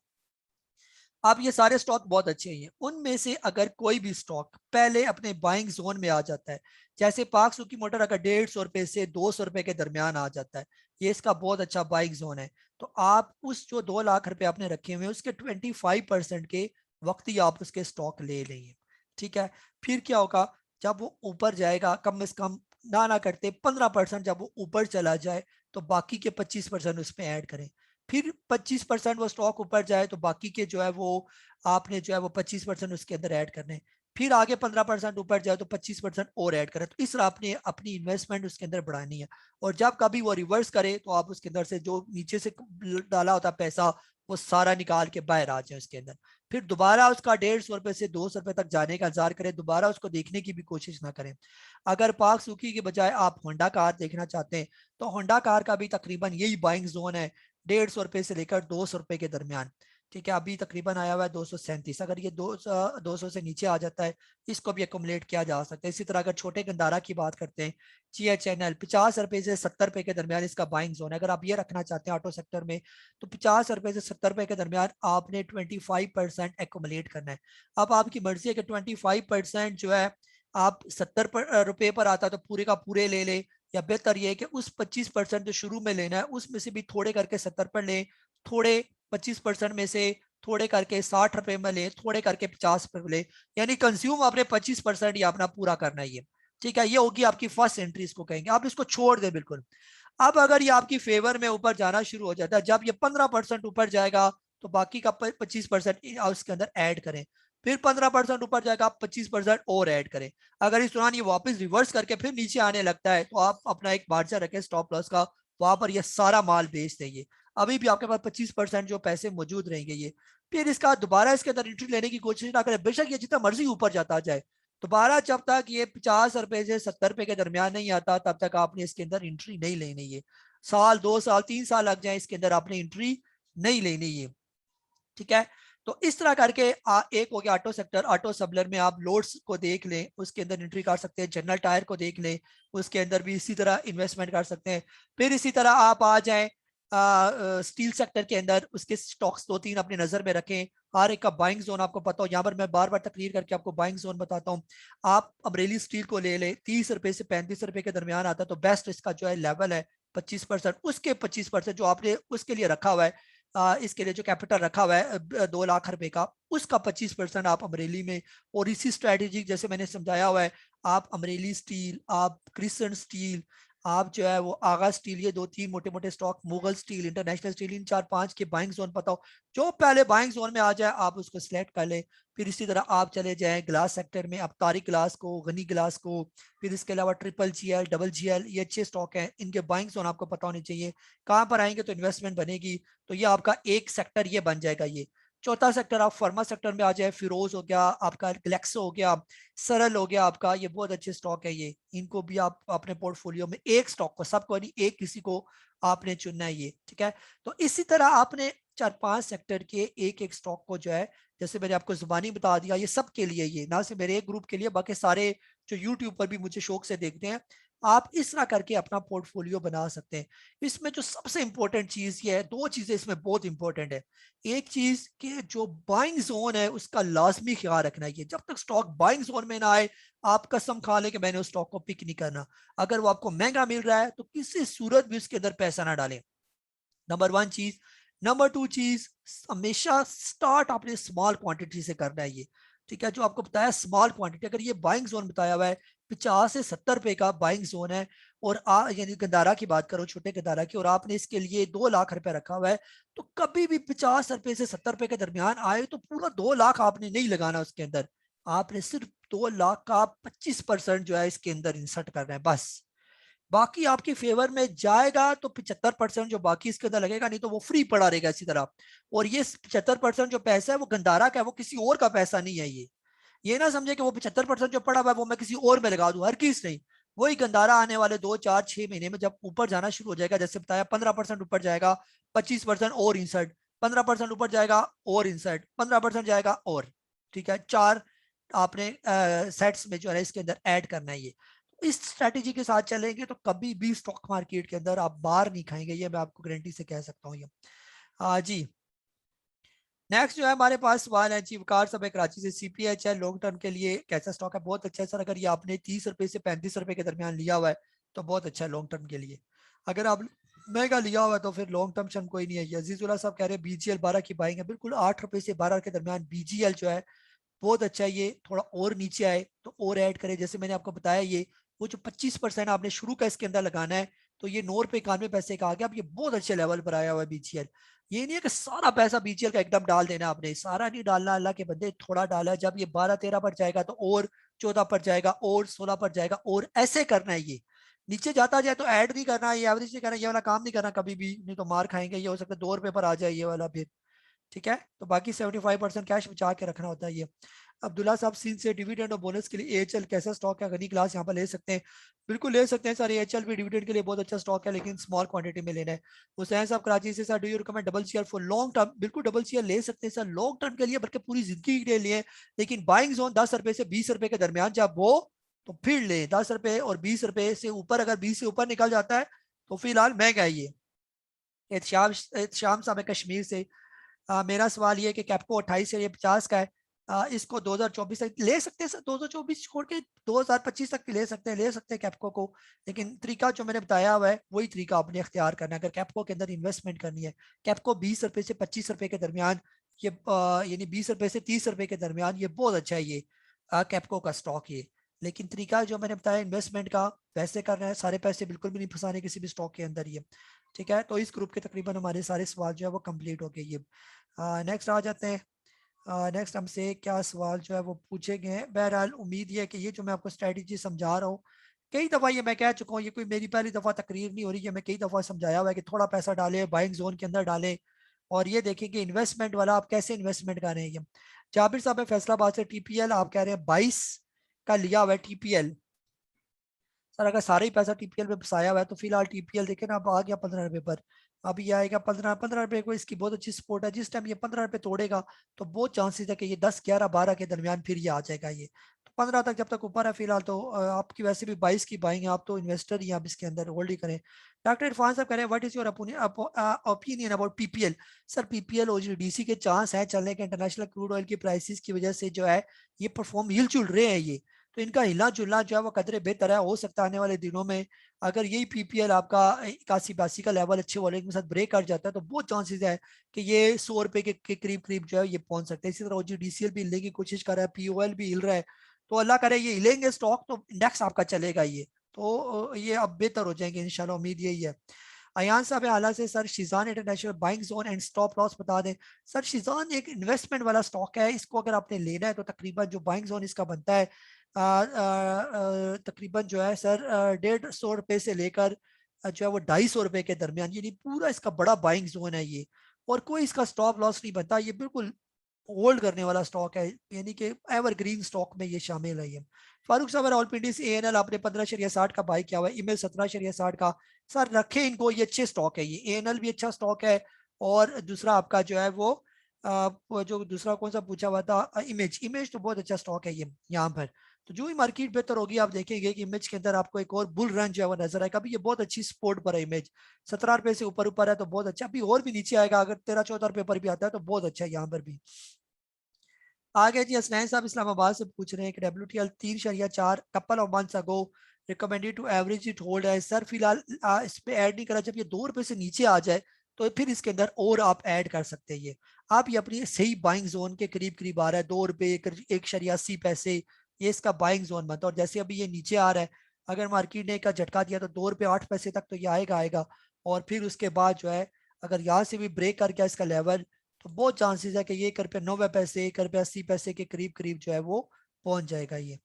अब ये सारे स्टॉक बहुत अच्छे हैं, उनमें से अगर कोई भी स्टॉक पहले अपने बाइंग जोन में आ जाता है, जैसे पाक सुकी मोटर अगर 150 रुपए से 200 रुपए के दरमियान आ जाता है, ये इसका बहुत अच्छा बाइंग जोन है, तो आप उस जो 2 लाख रुपए आपने रखे हुए उसके 25% के वक्त ही आप उसके स्टॉक ले लेंगे। ठीक है, फिर क्या होगा, जब वो ऊपर जाएगा कम से कम ना करते 15% जब वो ऊपर चला जाए, तो बाकी के 25% उसमें ऐड करें। फिर 25% वो स्टॉक ऊपर जाए तो बाकी के जो है वो आपने जो है वो 25% उसके अंदर ऐड करने। फिर आगे 15% ऊपर जाए तो 25% और ऐड करें, तो इस तरह आपने अपनी इन्वेस्टमेंट उसके अंदर बढ़ानी है। और जब कभी वो रिवर्स करे तो आप उसके अंदर से जो नीचे से डाला होता पैसा वो सारा निकाल के बाहर आ जाए उसके अंदर। फिर दोबारा उसका 150 रुपए से 200 रुपए तक जाने का इंतजार करें, दोबारा उसको देखने की भी कोशिश ना करें। अगर पाक सुकी के बजाय आप होंडा कार देखना चाहते हैं, तो होंडा कार का भी तकरीबन यही बाइंग जोन है, 150 रुपए से लेकर 200 रुपए के दरमियान। ठीक है, अभी तकरीबन आया हुआ है 237, अगर ये 200 से नीचे आ जाता है इसको भी एकोमुलेट किया जा सकता है। इसी तरह अगर छोटे गंदारा की बात करते हैं, GHNL 50 रुपए से 70 रुपए के दरमियान इसका बाइंग जोन है, अगर आप ये रखना चाहते हैं ऑटो सेक्टर में, तो 50 रुपए से 70 रुपए के दरमियान आपने 25% एकोमुलेट करना है। अब आपकी मर्जी है कि 25% जो है आप 70 रुपए पर आता है तो पूरे का पूरे ले ले, या बेहतर ये है कि उस 25% जो शुरू में लेना है उसमें से भी थोड़े करके 70 पर लें, थोड़े 25% में से थोड़े करके 60 रुपए में लें, थोड़े करके 50 पर लें, यानी कंज्यूम आपने 25% ही अपना पूरा करना है ये। ठीक है, ये होगी आपकी फर्स्ट एंट्री, इसको कहेंगे, आप इसको छोड़ दें बिल्कुल। अब अगर ये आपकी फेवर में ऊपर जाना शुरू हो जाता है, जब ये 15% ऊपर जाएगा तो बाकी का 25% उसके अंदर ऐड करें, फिर 15% ऊपर जाएगा आप 25% और ऐड करें। अगर इस दौरान ये वापस रिवर्स करके फिर नीचे आने लगता है तो आप अपना एक मार्जिन रखें स्टॉप लॉस का, वहां पर ये सारा माल बेच देंगे, अभी भी आपके पास 25% जो पैसे मौजूद रहेंगे ये। फिर इसका दोबारा इसके अंदर एंट्री लेने की कोशिश ना करें, बेशक ये जितना मर्जी ऊपर जाता जाए, दोबारा जब तक ये 50 रुपए से 70 रुपए के दरमियान नहीं आता तब तक आपने इसके अंदर एंट्री नहीं लेनी है। साल 2 साल 3 साल लग जाए इसके अंदर आपने एंट्री नहीं लेनी है। ठीक है, तो इस तरह करके एक हो गया ऑटो सेक्टर। ऑटो सबलर में आप लोड्स को देख लें, उसके अंदर एंट्री कर सकते हैं, जनरल टायर को देख लें, उसके अंदर भी इसी तरह इन्वेस्टमेंट कर सकते हैं। फिर इसी तरह आप आ जाएं स्टील सेक्टर के अंदर, उसके स्टॉक्स 2-3 अपनी नजर में रखें, हर एक का बाइंग जोन आपको पता हो। यहाँ पर मैं बार बार तकरीर करके आपको बाइंग जोन बताता हूँ। आप अमरेली स्टील को ले लें, 30 रुपए से 35 रुपए के दरमियान आता है, तो बेस्ट इसका जो है लेवल है 25%, उसके 25% जो आपने उसके लिए रखा हुआ है, इसके लिए जो कैपिटल रखा हुआ है 2 लाख रुपए का, उसका 25% आप अमरेली में। और इसी स्ट्रेटेजी जैसे मैंने समझाया हुआ है, आप अमरेली स्टील, आप क्रिसेंट स्टील, आप जो है वो आगा स्टील, ये 2-3 मोटे मोटे stock, Mughal steel, international steel, इन 4-5 के बाइंग जोन बताओ, जो पहले बाइंग जोन में आ जाए आप उसको सिलेक्ट कर ले। फिर इसी तरह आप चले जाएं ग्लास सेक्टर में, आप तारिक ग्लास को, गनी ग्लास को, फिर इसके अलावा GGL, GGL, ये अच्छे स्टॉक हैं, इनके बाइंग जोन आपको पता होने चाहिए। कहाँ पर आएंगे तो इन्वेस्टमेंट बनेगी, तो ये आपका एक सेक्टर ये बन जाएगा ये। चौथा सेक्टर आप फार्मा सेक्टर में आ जाए, फिरोज हो गया आपका, ग्लेक्सो हो गया, सरल हो गया आपका, ये बहुत अच्छे स्टॉक है ये, इनको भी आप अपने पोर्टफोलियो में एक स्टॉक को, सबको नहीं एक किसी को आपने चुनना है ये। ठीक है, तो इसी तरह आपने 4-5 सेक्टर के एक एक स्टॉक को जो है, जैसे मैंने आपको जुबानी बता दिया, ये सब के लिए, ये ना सिर्फ मेरे एक ग्रुप के लिए, बाकी सारे जो यूट्यूब पर भी मुझे शौक से देखते हैं, आप इस तरह करके अपना पोर्टफोलियो बना सकते हैं। इसमें जो सबसे इंपॉर्टेंट चीज ये है, दो चीजें इसमें बहुत इंपॉर्टेंट है। एक चीज कि जो बाइंग जोन है उसका लाजमी ख्याल रखना है। जब तक स्टॉक बाइंग जोन में ना आए, आप कसम खा ले कि मैंने उस स्टॉक को पिक नहीं करना। अगर वो आपको महंगा मिल रहा है तो किसी सूरत भी उसके अंदर पैसा ना डालें, नंबर वन चीज। नंबर टू चीज, हमेशा स्टार्ट अपने स्मॉल क्वांटिटी से करना है ये। ठीक है, जो आपको बताया स्मॉल क्वांटिटी, अगर ये बाइंग जोन बताया हुआ है 50 से 70 रुपए का बाइंग जोन है, और यानी गंदारा की बात करो, छोटे गंदारा की, और आपने इसके लिए 2 लाख रुपए रखा हुआ है, तो कभी भी 50 रुपए से 70 रुपए के दरमियान आए तो पूरा 2 लाख आपने नहीं लगाना उसके अंदर। आपने सिर्फ 2 लाख का 25% जो है इसके अंदर इंसर्ट करना है बस। बाकी आपके फेवर में जाएगा तो 75% जो बाकी इसके अंदर लगेगा, नहीं तो वो फ्री पड़ा रहेगा इसी तरह। और ये 75% जो पैसा है वो गंदारा का है, वो किसी और का पैसा नहीं है। ये ना समझे कि वो 75% जो पड़ा हुआ है वो मैं किसी और में लगा दूं, हर किस नहीं। वही गंदारा आने वाले 2 4 6 महीने में जब ऊपर जाना शुरू हो जाएगा, जैसे बताया 15% ऊपर जाएगा, 25% और इंसर्ट, 15% ऊपर जाएगा और इंसर्ट, 15% जाएगा और। ठीक है, चार आपने सेट्स में जो है इसके अंदर ऐड करना है ये। इस स्ट्रेटेजी के साथ चलेंगे तो कभी भी स्टॉक मार्केट के अंदर आप बाहर नहीं खाएंगे, ये मैं आपको गारंटी से कह सकता हूँ ये। हाँ जी। नेक्स्ट जो है हमारे पास सवाल है जी, वकार साहब कराची से, सीपीएच है लॉन्ग टर्म के लिए कैसा स्टॉक है? बहुत अच्छा है सर, अगर ये आपने 30 रुपए से 35 रुपए के दरमियान लिया हुआ है तो बहुत अच्छा है लॉन्ग टर्म के लिए। अगर आप महंगा लिया हुआ है तो फिर लॉन्ग टर्म शन कोई नहीं है। अजीजुल्लाह साहब कह रहे हैं बीजीएल 12 की बाइंग है, बिल्कुल 8 रुपए से 12 के दरमियान बीजीएल जो है बहुत अच्छा है। ये थोड़ा और नीचे आए तो और ऐड करें, जैसे मैंने आपको बताया ये वो जो 25% आपने शुरू का इसके अंदर लगाना है, तो ये 9 रुपए 91 पैसे का आ गया। अब ये बहुत अच्छे लेवल पर आया हुआ है बीजीएल। ये नहीं है कि सारा पैसा बीजीएल का एकदम डाल देना, आपने सारा नहीं डालना, अल्लाह के बंदे थोड़ा डाला। जब ये 12 13 पर जाएगा तो और 14 पर जाएगा और 16 पर जाएगा, और ऐसे करना है। ये नीचे जाता जाए तो ऐड नहीं करना, ये एवरेज नहीं करना, ये वाला काम नहीं करना कभी भी, नहीं तो मार खाएंगे। ये हो सकता है 2 रुपए पर आ जाए ये वाला फिर। ठीक है, तो बाकी 75% कैश बचा के रखना होता है ये। अब्दुल्ला साहब सीन से, डिविडेंड और बोनस के लिए एएचएल कैसा स्टॉक है? अगली क्लास यहाँ पर ले सकते हैं, बिल्कुल ले सकते हैं सर। एएचएल भी डिविडेंड के लिए बहुत अच्छा स्टॉक है, लेकिन स्मॉल क्वांटिटी में लेना है। हुसैन साहब कराची से, sir do you recommend double share for long term? बिल्कुल डबल शेयर ले सकते हैं सर लॉन्ग टर्म के लिए, बल्कि पूरी जिंदगी के लिए। लेकिन बाइंग जोन 10 रुपए से 20 रुपए के दरमियान जब वो, तो फिर ले। 10 रुपए और 20 रुपए से ऊपर, अगर 20 से ऊपर निकल जाता है तो फिलहाल महंगा है ये। एहतशाम साहब है कश्मीर से, मेरा सवाल ये है कि कैपको 28 से 50 का है, इसको 2024 तक ले सकते हैं सर? 2024 छोड़ के 2025 तक ले सकते हैं, ले सकते हैं कैपको को। लेकिन तरीका जो मैंने बताया हुआ है वही तरीका आपने इख्तियार करना है अगर कैपको के अंदर इन्वेस्टमेंट करनी है। कैपको 20 रुपए से 25 रुपए के दरमियान ये, यानी 20 रुपए से 30 रुपए के दरमियान ये बहुत अच्छा है ये कैपको का स्टॉक ये। लेकिन तरीका जो मैंने बताया इन्वेस्टमेंट का, वैसे करना है, सारे पैसे बिल्कुल भी नहीं फंसाने किसी भी स्टॉक के अंदर ये। ठीक है, तो इस ग्रुप के तकरीबन हमारे सारे सवाल जो है वो कंप्लीट हो गए ये। नेक्स्ट आ जाते हैं। नेक्स्ट हमसे क्या सवाल जो है वो पूछे गए हैं। बहरहाल उम्मीद ये है कि ये जो मैं आपको स्ट्रेटजी समझा रहा हूँ, कई दफ़ा ये मैं कह चुका हूँ, ये कोई मेरी पहली दफ़ा तकरीर नहीं हो रही है, मैं कई दफ़ा समझाया हुआ है कि थोड़ा पैसा डालें बाइंग जोन के अंदर डालें, और ये देखें कि इन्वेस्टमेंट वाला आप कैसे इन्वेस्टमेंट कर रहे हैं ये। जाबिर साहब है फैसलाबाद से, टीपीएल आप कह रहे हैं 22 का लिया हुआ है टीपीएल। सर अगर सारा ही पैसा टीपीएल में फंसाया हुआ है तो फिलहाल टीपीएल देखे ना, अब आ गया 15 रुपए पर। अब ये आएगा 15 रुपए को, इसकी बहुत अच्छी सपोर्ट है। जिस टाइम ये 15 रुपए तोड़ेगा तो बहुत चांसेस है कि ये 10 11 12 के दरमियान फिर ये आ जाएगा ये। तो 15 तक जब तक ऊपर है फिलहाल तो आपकी वैसे भी 22 की बाइंग है, आप तो इन्वेस्टर ही हैं, आप इसके अंदर होल्ड ही करें। डॉक्टर इरफान साहब कह रहे हैं what is your opinion about PPL? Sir PPL OGDC के चांस है चलने के, इंटरनेशनल क्रूड ऑयल की प्राइसेस की वजह से जो है ये परफॉर्म हिल जुल रहे हैं ये। तो इनका हिला जुलना जो है वो कदरे बेहतर है, हो सकता है आने वाले दिनों में अगर यही पीपीएल आपका 81 82 का लेवल अच्छे वॉल्यूम के साथ ब्रेक कर जाता है तो बहुत चांसेस है कि ये 100 रुपए के करीब करीब जो है ये पहुंच सकते हैं। इसी तरह ओजीडीसीएल भी हिलने की कोशिश कर रहा है, पीओएल भी हिल रहा है। तो अल्लाह करे ये हिलेंगे स्टॉक तो इंडेक्स आपका चलेगा ये, तो ये अब बेहतर हो जाएंगे इंशाल्लाह, उम्मीद यही है। अयान साहब आला से, sir Shezan international buying zone and stop loss बता दें। सर शिजान एक इन्वेस्टमेंट वाला स्टॉक है, इसको अगर आपने लेना है तो तकरीबन जो बाइंग जोन इसका बनता है तकरीबन जो है सर 150 रुपए से लेकर जो है वो 250 रुपए के दरमियान, यानी पूरा इसका बड़ा बाइंग जोन है ये। और कोई इसका स्टॉप लॉस नहीं बनता, ये बिल्कुल होल्ड करने वाला स्टॉक है, यानी कि एवरग्रीन स्टॉक में ये शामिल है ये। फारूक साहब ऑलपिंडीज एएनएल आपने 15.60 का बाई किया हुआ है, ईमेल 17.60 का। सर रखे इनको, ये अच्छे स्टॉक है ये, एएनएल भी अच्छा स्टॉक है, और दूसरा आपका जो है वो वो जो दूसरा कौन सा पूछा हुआ था, इमेज। इमेज तो बहुत अच्छा स्टॉक है ये यहाँ पर। तो जो ही मार्केट बेहतर होगी आप देखेंगे कि इमेज के अंदर आपको एक और बुल रन जो है वो नजर आएगा। अभी ये बहुत अच्छी सपोर्ट पर है इमेज, 17 रुपए से ऊपर ऊपर है तो बहुत अच्छा। अभी और भी नीचे आएगा, अगर 13-14 रुपए पर भी आता है तो बहुत अच्छा है यहाँ पर भी। आगे जी हसनैन साहब इस्लामाबाद से पूछ रहे हैं कि WTL 3.4 couple of months ago recommended to average it hold है सर। फिलहाल इस पे ऐड नहीं करा, जब ये 2 रुपए से नीचे आ जाए तो फिर इसके अंदर और आप ऐड कर सकते हैं। ये आप ये अपनी सही बाइंग जोन के करीब करीब आ रहा है, 2 रुपए 1.80 पैसे, ये इसका बाइंग जोन बनता है। और जैसे अभी ये नीचे आ रहा है, अगर मार्केट ने का झटका दिया तो 2 रुपए 8 पैसे तक तो ये आएगा आएगा। और फिर उसके बाद जो है अगर यहाँ से भी ब्रेक कर गया इसका लेवल, तो बहुत चांसेस है कि ये 1 रुपया 90 पैसे 1 रुपया 80 पैसे के करीब करीब जो है वो पहुंच जाएगा। ये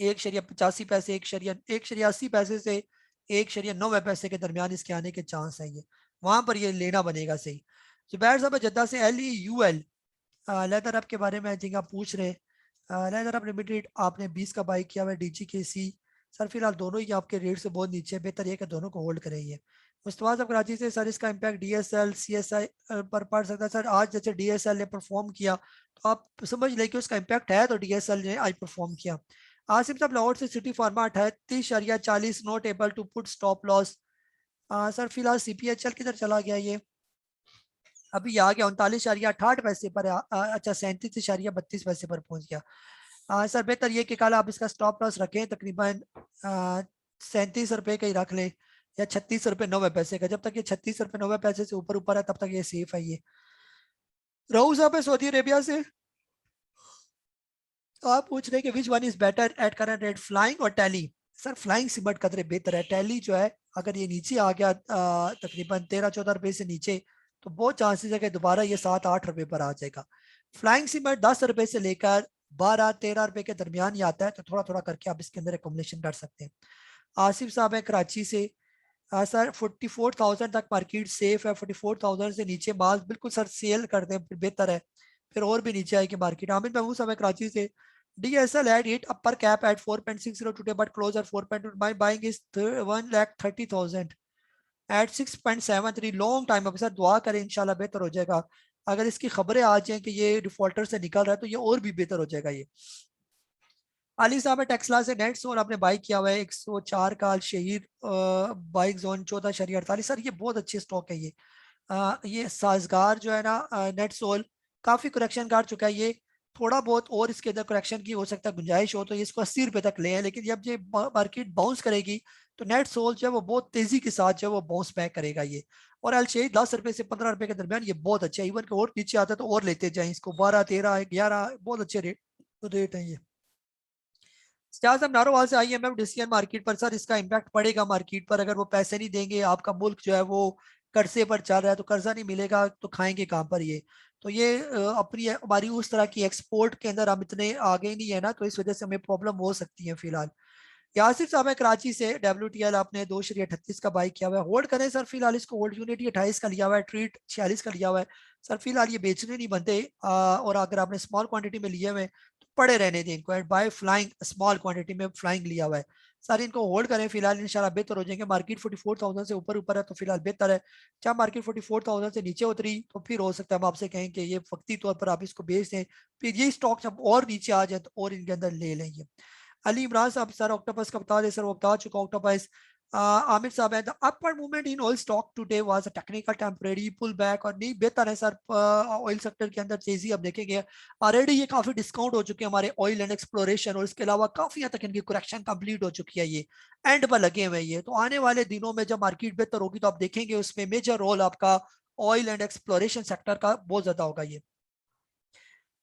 1.85 पैसे 1.80 पैसे से 1.90 पैसे के दरमियान इसके आने के चांस है। ये वहां पर ये लेना बनेगा सही। जुबैर साहब जद्दा से LEUL लेदर अप के बारे में जिंगा पूछ रहे हैं। लेदर अप लिमिटेड आपने 20 का बाई किया हुआ है, DGKC सर फिलहाल दोनों ही आपके रेट से बहुत नीचे है, बेहतर ये कि दोनों को होल्ड करेंगे। मुस्तफा साहब कराची से सर इसका इम्पैक्ट DSL CSI पर पड़ सकता है। सर आज जैसे DSL ने परफॉर्म किया तो आप समझ लें कि उसका इम्पैक्ट है, तो DSL ने आज परफॉर्म किया। आसिफ साहब लाहौर से Citi Pharma 38.40 not able to put stop loss. Sir फिलहाल CPHL किधर चला गया ये, अभी आ गया 39.68 पैसे पर अच्छा 37.32 पैसे पर पहुंच गया। सर बेहतर ये कि कल आप इसका स्टॉप लॉस रखें, तकरीबन 37 रुपए का ही रख लें या 36 रुपए 90 पैसे का। जब तक ये 36 रुपए 90 पैसे से ऊपर ऊपर है तब तक ये सेफ है। ये रहू साहब है सऊदी अरेबिया से, तो आप पूछ रहे हैं कि विच one is better at current rate, flying और टैली। सर फ्लाइंग सिमट कदरे बेहतर है। टैली जो है अगर ये नीचे आ गया तकरीबन 13-14 रुपए से नीचे, तो बहुत चांसेस है कि दोबारा ये 7-8 रुपए पर आ जाएगा। फ्लाइंग सिमट 10 रुपए से लेकर 12-13 रुपए के दरमियान ही आता है, तो थोड़ा थोड़ा करके आप इसके अंदर एकोमोडेशन कर सकते हैं। आसिफ साहब है कराची से, सर 44,000 तक मार्केट सेफ है, 44,000 से नीचे माल बिल्कुल सर सेल कर दें फिर बेहतर है, फिर और भी नीचे आएगी मार्केट। आमिर महमूद साहब है कराची से, DSL had hit upper cap at 4.60 today but closed at 4.2. My buying is 1,30,000 at 6.73 long time. अब सर दुआ करें इंशाल्लाह बेहतर हो जाएगा। अगर इसकी खबरें आ जाएं कि ये डिफॉल्टर से निकल रहा है तो ये और भी बेहतर हो जाएगा। ये अली साहब है टेक्सला से, नेट जोन आपने बाई किया हुआ है 104 का अल शहीद बाइक जोन 14.48। सर ये बहुत अच्छे स्टॉक है। ये साजगार जो है ना नेट सोल काफी करेक्शन कर चुका है। ये थोड़ा बहुत और इसके अंदर करेक्शन की हो सकता है गुंजाइश हो, तो ये इसको 80 रुपए तक ले हैं, लेकिन जब ये मार्केट बाउंस करेगी तो नेट सोल जो है वो बहुत तेजी के साथ जो है वो बाउंस बैक करेगा। ये और अल शेख 10 रुपए से 15 रुपए के दरमियान ये बहुत अच्छा है। इवन के और नीचे आता है तो और लेते जाए इसको, 12 13 11 बहुत अच्छे रेट है ये। स्टार्स अब नारोवाल से IMF डिसीजन मार्केट पर, सर इसका इम्पैक्ट पड़ेगा मार्केट पर। अगर वो पैसे नहीं देंगे, आपका मुल्क जो है वो कर्जे पर चल रहा है, तो कर्जा नहीं मिलेगा तो खाएंगे कहाँ पर ये। तो ये अपनी हमारी उस तरह की एक्सपोर्ट के अंदर हम इतने आगे नहीं है ना, तो इस वजह से हमें प्रॉब्लम हो सकती है फिलहाल। यासिर साहब है कराची से, WTL आपने 2.38 का बाई किया हुआ है, होल्ड करें सर फिलहाल इसको। होल्ड यूनिटी 28 का लिया हुआ है, ट्रीट 46 का लिया हुआ है। सर फिलहाल ये बेचने नहीं बनते, और अगर आपने स्मॉल क्वांटिटी में लिए हुए तो पड़े रहने दें इनको। And buy flying small quantity में फ्लाइंग लिया हुआ है। सर इनको होल्ड करें फिलहाल, इंशाल्लाह बेहतर हो जाएंगे। मार्केट 44,000 से ऊपर ऊपर है तो फिलहाल बेहतर है। जब मार्केट 44,000 से नीचे उतरी तो फिर हो सकता है हम आपसे कहें कि ये वक्ती तौर पर आप इसको बेच दें, फिर ये स्टॉक जब और नीचे आ जाए तो और इनके अंदर ले लेंगे। अली इमरान साहब सर ऑक्टोपस का बता दें, सर वो बता चुका ऑक्टोपस। आमिर साहब है, the upward movement in oil stock today was a technical temporary pull back, और नहीं बेहतर है सर ऑयल सेक्टर के अंदर तेजी अब देखेंगे। ऑलरेडी ये काफी डिस्काउंट हो चुके हैं हमारे ऑयल एंड एक्सप्लोरेशन, और इसके अलावा काफी हद तक इनकी करेक्शन कंप्लीट हो चुकी है। ये एंड पर लगे हुए हैं ये, तो आने वाले दिनों में जब मार्केट बेहतर होगी तो आप देखेंगे उसमें मेजर रोल आपका ऑयल एंड एक्सप्लोरेशन सेक्टर का बहुत ज्यादा होगा। ये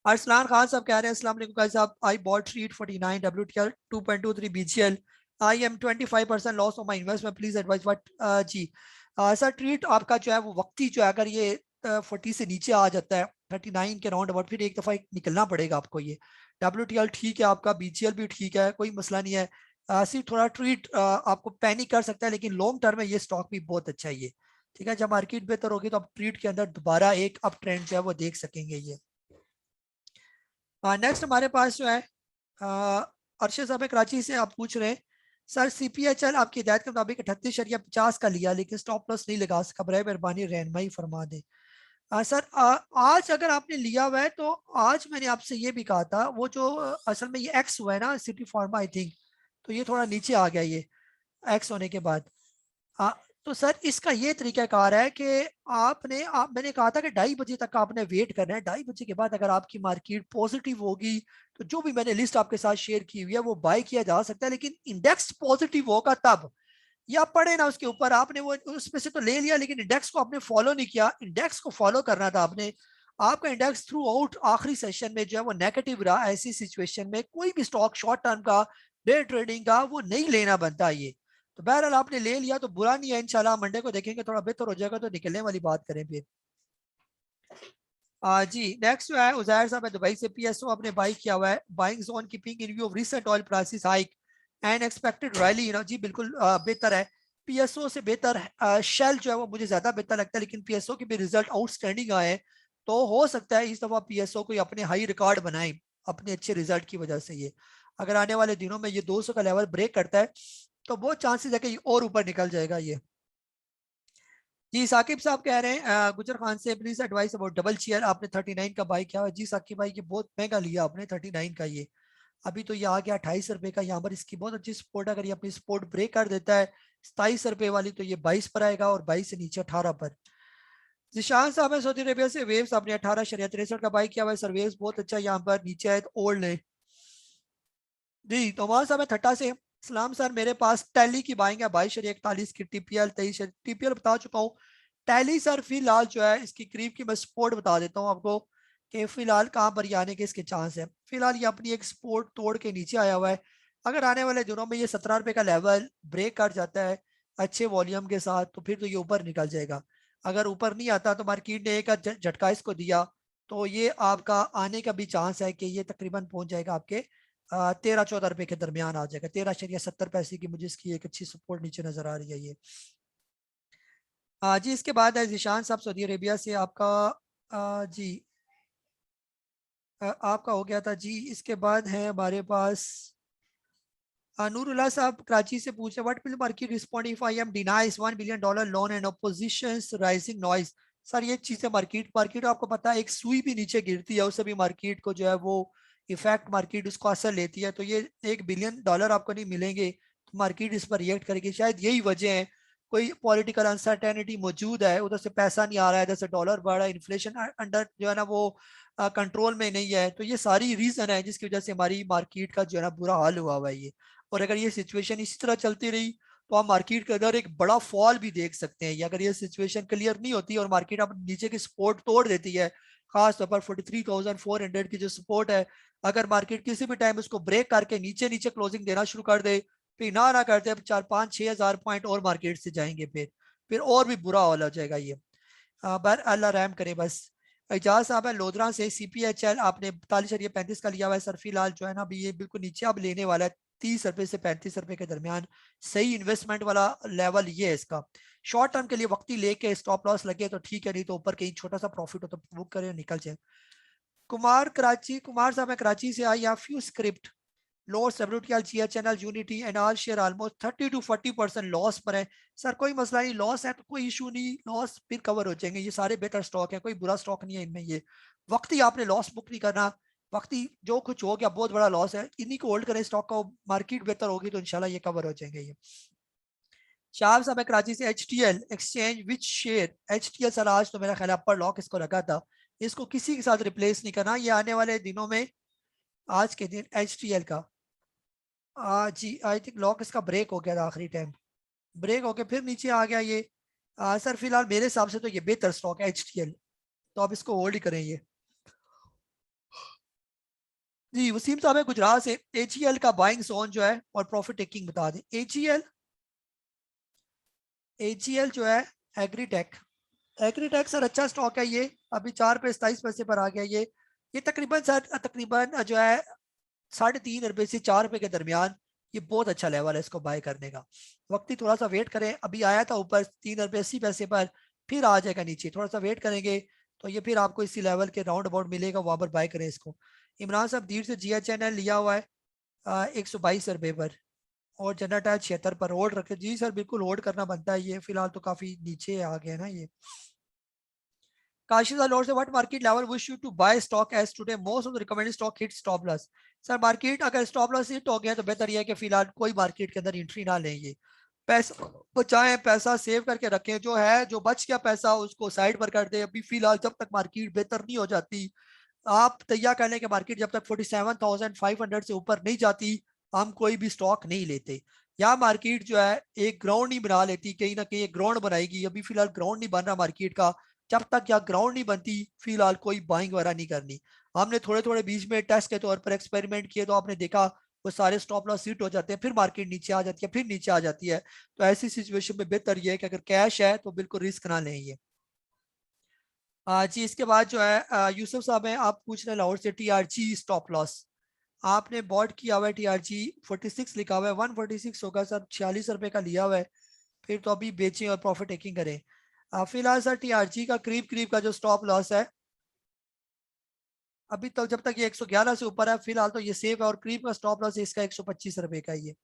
अरसलान खान साहब कह रहे हैं अस्सलाम वालेकुम साहब, I bought Treet 49 WTL 2.23 BGL, I am 25% loss of my investment, please advise what. जी सर ट्रीट आपका जो है वो वक्ती जो है, अगर ये 40 से नीचे आ जाता है 39 के राउंड अबाउट, फिर एक दफा निकलना पड़ेगा आपको। ये WTL ठीक है आपका, BGL भी ठीक है, कोई मसला नहीं है। सिर्फ थोड़ा ट्रीट आपको पैनिक कर सकता है, लेकिन लॉन्ग टर्म में ये स्टॉक भी बहुत अच्छा है। ये ठीक है, जब मार्केट बेहतर होगी तो आप ट्रीट के अंदर दोबारा एक अप ट्रेंड जो है वो देख सकेंगे। ये नेक्स्ट हमारे पास जो है अरशद साहब कराची से, आप पूछ रहे हैं सर CPHL आपकी हिदायत के मुताबिक 38.50 का लिया, लेकिन स्टॉप लॉस नहीं लगा सका, बराए मेहरबानी रहनमाई फरमा दें। सर आज अगर आपने लिया हुआ है तो आज मैंने आपसे ये भी कहा था, वो जो असल में ये एक्स हुआ है ना सिटी फार्मा आई थिंक, तो ये थोड़ा नीचे आ गया ये एक्स होने के बाद। आ, तो सर इसका ये तरीकाकार है कि मैंने कहा था कि 2:30 बजे तक का आपने वेट करना है। 2:30 बजे के बाद अगर आपकी मार्केट पॉजिटिव होगी तो जो भी मैंने लिस्ट आपके साथ शेयर की हुई है वो बाय किया जा सकता है, लेकिन इंडेक्स पॉजिटिव होगा तब। या पढ़े ना उसके ऊपर, आपने वो उसमें से तो ले लिया लेकिन इंडेक्स को आपने फॉलो नहीं किया। इंडेक्स को फॉलो करना था आपने। आपका इंडेक्स थ्रू आउट आखिरी सेशन में जो है वो नेगेटिव रहा। ऐसी सिचुएशन में कोई भी स्टॉक शॉर्ट टर्म का, डे ट्रेडिंग का, वो नहीं लेना बनता ये। तो बहरहाल आपने ले लिया तो बुरा नहीं है, इंशाल्लाह मंडे को देखेंगे थोड़ा बेहतर हो जाएगा तो निकलने वाली बात करें फिर। जी नेक्स्ट जो है उजैर साहब है दुबई से। पीएसओ आपने बाई किया हुआ है, buying zone keeping in view of recent oil prices hike and expected rally, जी बिल्कुल बेहतर है। पीएसओ से बेहतर शेल जो है वो मुझे ज्यादा बेहतर लगता है, लेकिन पीएसओ के भी रिजल्ट आउटस्टैंडिंग आए हैं, तो हो सकता है इस दफा पीएसओ कोई अपने हाई रिकॉर्ड बनाए अपने अच्छे रिजल्ट की वजह से। ये अगर आने वाले दिनों में ये 200 का लेवल ब्रेक करता है तो बहुत चांसेस है कि ये और ऊपर निकल जाएगा ये। जी साकिब साहब कह रहे हैं गुजर खान से, please advice about double chair. आपने 39 का बाई किया हुआ है। जी साकिब भाई ये बहुत महंगा लिया आपने 39 का ये। अभी तो ये आ गया 28 रुपए का। यहाँ पर इसकी बहुत अच्छी सपोर्ट, अगर ये अपनी सपोर्ट ब्रेक कर देता है 27 रुपए वाली तो ये 22 पर आएगा, और 22 से नीचे 18 पर। जिशान साहब है सऊदी अरेबिया से। वेव्स आपने 18.63 का बाई किया हुआ है सर। वेव्स बहुत अच्छा यहाँ पर नीचे है तो ओल्ड है। जी तोमार साहब है थट्टा से। सलाम सर, मेरे पास टैली की बाइंग है 22.41 की, टीपीएल 23। टीपीएल बता चुका हूँ। टैली सर फिलहाल जो है इसकी करीब की मैं सपोर्ट बता देता हूँ आपको कि फिलहाल कहाँ पर ये आने के इसके चांस है। फिलहाल ये अपनी एक सपोर्ट तोड़ के नीचे आया हुआ है। अगर आने वाले दिनों में ये 17 रुपए का लेवल ब्रेक कर जाता है अच्छे वॉल्यूम के साथ तो फिर तो ये ऊपर निकल जाएगा। अगर ऊपर नहीं आता तो मार्केट ने एक झटका इसको दिया तो ये आपका आने का भी चांस है कि ये तकरीबन पहुंच जाएगा आपके 13-14 रुपए के दरमियान आ जाएगा। 13.70 की मुझे इसकी एक अच्छी सपोर्ट नीचे नजर आ रही है ये। जी इसके बाद है जिशान साहब सऊदी अरेबिया से। आपका जी आपका हो गया था जी। इसके बाद है हमारे पास नूरुल्लाह साहब कराची से पूछे, what will market respond if I am denies $1 billion loan and opposition's rising noise. Sir ये चीजें मार्केट मार्केट आपको पता है एक सुई भी नीचे गिरती है उससे भी मार्केट को जो है वो इफेक्ट मार्केट उसको असर लेती है। तो ये $1 बिलियन आपको नहीं मिलेंगे तो मार्केट इस पर रिएक्ट करेगी। शायद यही वजह है, कोई पॉलिटिकल अनसर्टेनिटी मौजूद है, उधर से पैसा नहीं आ रहा है, इधर से डॉलर बढ़ रहा है, इन्फ्लेशन अंडर जो है ना वो कंट्रोल में नहीं है। तो ये सारी रीजन है जिसकी वजह से हमारी मार्केट का जो है ना बुरा हाल हुआ हुआ है ये। और अगर ये सिचुएशन इसी तरह चलती रही तो आप मार्केट के अंदर एक बड़ा फॉल भी देख सकते हैं। या अगर ये सिचुएशन क्लियर नहीं होती और मार्केट अब नीचे की सपोर्ट तोड़ देती है, खास तौर पर 43,400 की जो सपोर्ट है, अगर मार्केट किसी भी टाइम उसको ब्रेक करके नीचे नीचे क्लोजिंग देना शुरू कर दे, फिर ना करते अब 4-5-6 हज़ार पॉइंट और मार्केट से जाएंगे फिर और भी बुरा हाल हो जाएगा ये। बर अल्लाह रहम करे बस। एजाज साहब है लोधरा से। CPHL आपने 42.35 का लिया हुआ है सर। फिलहाल जो है ना अभी ये बिल्कुल नीचे अब लेने वाला है 30 रुपए से 35 रुपए के दरमियान। सही इन्वेस्टमेंट वाला लेवल ये है इसका। शॉर्ट टर्म के लिए वक्ती लेके स्टॉप लॉस लगे तो ठीक है, नहीं तो ऊपर कहीं छोटा सा प्रॉफिट हो तो बुक करे निकल जाए। कुमार साहब है कराची से। आई या few script loss WTL GH channel unity and all share almost 30 to 40% loss पर है। सर कोई मसला नहीं, लॉस है तो कोई इशू नहीं, लॉस फिर कवर हो जाएंगे। ये सारे बेहतर स्टॉक है, कोई बुरा स्टॉक नहीं है इनमें। ये वक्त ही आपने लॉस बुक नहीं करना। वक्त ही जो कुछ हो गया बहुत बड़ा लॉस है, इन्हीं को होल्ड करें स्टॉक का। मार्केट बेहतर होगी तो इंशाल्लाह ये कवर हो जाएंगे ये। शाह साहब है कराची से। HTL exchange which share. HTL sir आज तो मेरा ख्याल अपर लॉक इसको लगा था, इसको किसी के साथ रिप्लेस नहीं करना ये आने वाले दिनों में। आज के दिन HTL का जी आई थिंक लॉक इसका ब्रेक हो गया था आखिरी टाइम, ब्रेक होके फिर नीचे आ गया ये। सर फिलहाल मेरे हिसाब से तो ये बेहतर स्टॉक है HTL, तो आप इसको होल्ड ही करें ये। जी वसीम साहब है गुजरात से। AGL का बाइंग जोन जो है और प्रॉफिट टेकिंग बता दें। AGL जो है एग्रीटेक। एग्रीटेक सर अच्छा स्टॉक है ये। अभी 4 पे 27 पैसे पर आ गया ये तकरीबन सर तकरीबन जो है 3.5 रुपए से 4 रुपए के दरमियान। ये बहुत अच्छा लेवल है इसको बाय करने का। वक्ती थोड़ा सा वेट करें, अभी आया था ऊपर 3 रुपए 80 पैसे पर, फिर आ जाएगा नीचे, थोड़ा सा वेट करेंगे तो ये फिर आपको इसी लेवल के राउंड अबाउट मिलेगा, वहां पर बाय करें इसको। इमरान साहब दीर से GHNL लिया हुआ है 122 रुपए पर, और जनरल टायर 76 पर होल्ड रखे। जी सर बिल्कुल होल्ड करना बनता है ये, फिलहाल तो काफी नीचे आ गया ना ये। काशिफ लाहौर से what market level wish you to buy stock as today most of the recommended stock hit stop loss. Sir market अगर स्टॉप लॉस हिट हो गया तो बेहतर यह है कि फिलहाल कोई मार्केट के अंदर एंट्री ना लेंगे, पैसा बचाएं, पैसा सेव करके रखें, जो है जो बच गया पैसा उसको साइड पर कर दे। अभी फिलहाल जब तक मार्केट बेहतर नहीं हो जाती, आप तैयार कर लें कि मार्केट जब तक 47,500 से ऊपर नहीं जाती, हम कोई भी स्टॉक नहीं लेते। या मार्केट जो है एक ग्राउंड नहीं बना लेती, कहीं ना कहीं एक ग्राउंड बनाएगी, अभी फिलहाल ग्राउंड नहीं बन रहा मार्केट का। जब तक या ग्राउंड नहीं बनती फिलहाल कोई बाइंग वगैरह नहीं करनी। हमने थोड़े थोड़े बीच में टेस्ट के तौर पर एक्सपेरिमेंट किए तो आपने देखा वो सारे स्टॉप लॉस हिट हो जाते हैं, फिर मार्केट नीचे आ जाती है, फिर नीचे आ जाती है। तो ऐसी सिचुएशन में बेहतर ये है कि अगर कैश है तो बिल्कुल रिस्क ना लें ये। जी इसके बाद जो है यूसुफ साहब हैं, आप पूछ रहे हैं लाहौर से टीआरजी स्टॉप लॉस आपने बॉट किया हुआ है। टीआरजी 46 लिखा हुआ है, 146 होगा सर, 46 रुपए का लिया हुआ है, फिर तो अभी बेचें और प्रॉफिट टेकिंग करें। फिलहाल सर टीआरजी का करीब करीब का जो स्टॉप लॉस है अभी तक, जब तक ये 111 से ऊपर है फिलहाल तो ये सेफ है, और करीब का स्टॉप लॉस है इसका 125 रुपए का ये।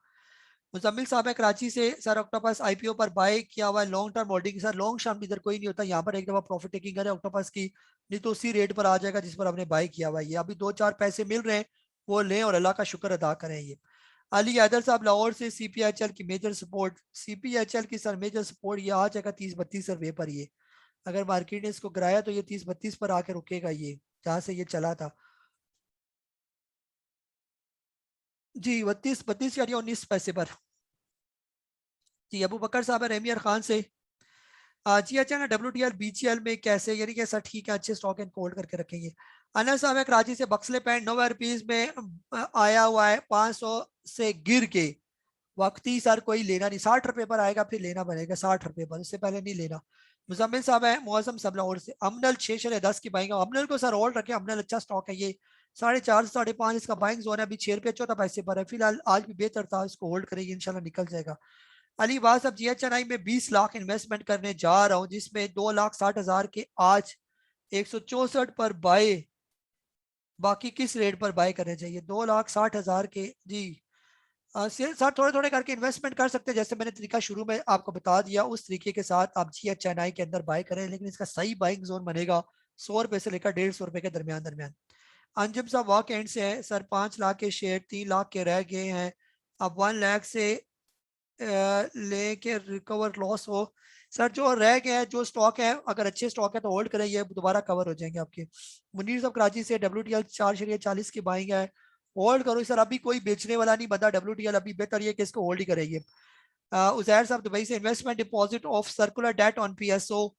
मुजम्मिल साहब है कराची से, सर ऑक्टोपस आईपीओ पर बाय किया हुआ है, long term holding. Sir long शर्म इधर कोई नहीं होता, यहाँ पर एक दफा प्रॉफिट टेकिंग करें ऑक्टोपस की, नहीं तो उसी रेट पर आ जाएगा जिस पर हमने बाय किया हुआ है। ये अभी 2-4 पैसे मिल रहे हैं, वो लें और अल्लाह का शुक्र अदा करें। ये अली हैदर साहब लाहौर से, सीपीएचएल की मेजर सपोर्ट, सीपीएचएल की सर मेजर सपोर्ट ये आ जाएगा 30-32 रुपए पर। ये अगर मार्केट ने इसको गिराया तो ये 30-32 पर आके रुकेगा, ये जहाँ से ये चला था। जी 32 या 19 पैसे पर। जी अबू बकर साहब है रेमियर खान से, जी अच्छा ना डब्ल्यू बीजीएल में कैसे, यानी कैसा ठीक है, अच्छे स्टॉक एंड होल्ड करके रखेंगे। अनस साहब है कराची से, बक्सले पैंट 9 रुपीज में आया हुआ है, 500 से गिर के वक्ती सर कोई लेना नहीं, 60 रुपए पर आएगा फिर लेना बनेगा, 60 रुपए पर, उससे पहले नहीं लेना। मुजम्मिल साहब है मौसम सब लाहौर से, अमनल 6-10 की बाइंग, अमनल को सर होल्ड रखे, अमनल अच्छा स्टॉक है ये, 4.5 से 5.5 इसका बाइंग जोन है, अभी 6 रुपये 14 पैसे पर है फिलहाल, आज भी बेहतर था, इसको होल्ड करेंगे इंशाल्लाह निकल जाएगा। अली बात साहब जीएचएनआई में 20 लाख इन्वेस्टमेंट करने जा रहा हूँ, जिसमें 2,60,000 के आज 164 पर बाय, बाकी किस रेट पर बाय करने चाहिए 2,60,000 के। जी सर थोड़े थोड़े करके इन्वेस्टमेंट कर सकते हैं, जैसे मैंने तरीका शुरू में आपको बता दिया उस तरीके के साथ आप जीएचएनआई के अंदर बाय करें, लेकिन इसका सही बाइंग जोन बनेगा 100 रुपए से लेकर 150 रुपए के दरमियान दरमियान। अंजुम साहब वॉक एंड से है, सर 5 लाख के शेयर 3 लाख के रह गए हैं, अब 1 लाख से लेके रिकवर लॉस हो। सर जो रह गया है जो स्टॉक है, अगर अच्छे स्टॉक है तो होल्ड करें, ये दोबारा कवर हो जाएंगे आपके। मुनीर साहब कराची से, WTL 4.40 की बाइंग है, होल्ड करो सर, अभी कोई बेचने वाला नहीं बंदा WTL, अभी बेहतर ये कि इसको होल्ड ही करेंगे। उजैर साहब दुबई से, investment deposit of circular debt on PSO।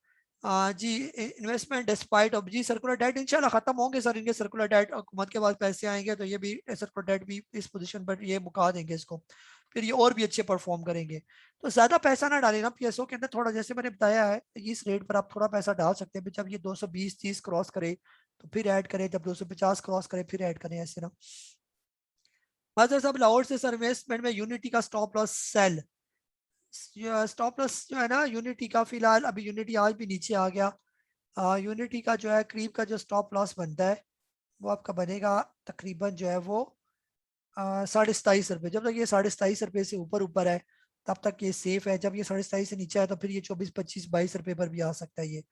जी इन्वेस्टमेंट डिस्पाइट ऑफ, जी सर्कुलर डेट इंशाल्लाह खत्म होंगे सर, इनके सर्कुलर डेट हुकूमत के पास पैसे आएंगे तो ये भी सर्कुलर डेट भी इस पोजीशन पर ये मुका देंगे इसको, फिर ये और भी अच्छे परफॉर्म करेंगे। तो ज्यादा पैसा ना डालें ना PSO के अंदर, थोड़ा जैसे मैंने बताया है इस रेट पर आप थोड़ा पैसा डाल सकते हैं, जब ये 220-30 क्रॉस करे तो फिर ऐड करें, जब 250 क्रॉस करे फिर ऐड करें, ऐसे ना। मजर साहब लाहौर से, सर इन्वेस्टमेंट में यूनिटी का stop loss sell, stop loss जो है ना यूनिटी का, फिलहाल अभी यूनिटी आज भी नीचे आ गया। यूनिटी का जो है करीब का जो स्टॉप लॉस बनता है वो आपका बनेगा तकरीबन जो है वो 27.5 रुपये, जब तक ये 27.5 रुपये से ऊपर ऊपर है तब तक ये सेफ है, जब ये 27.5 से नीचे है तो फिर ये 24-25-22 रुपये पर भी आ सकता है ये।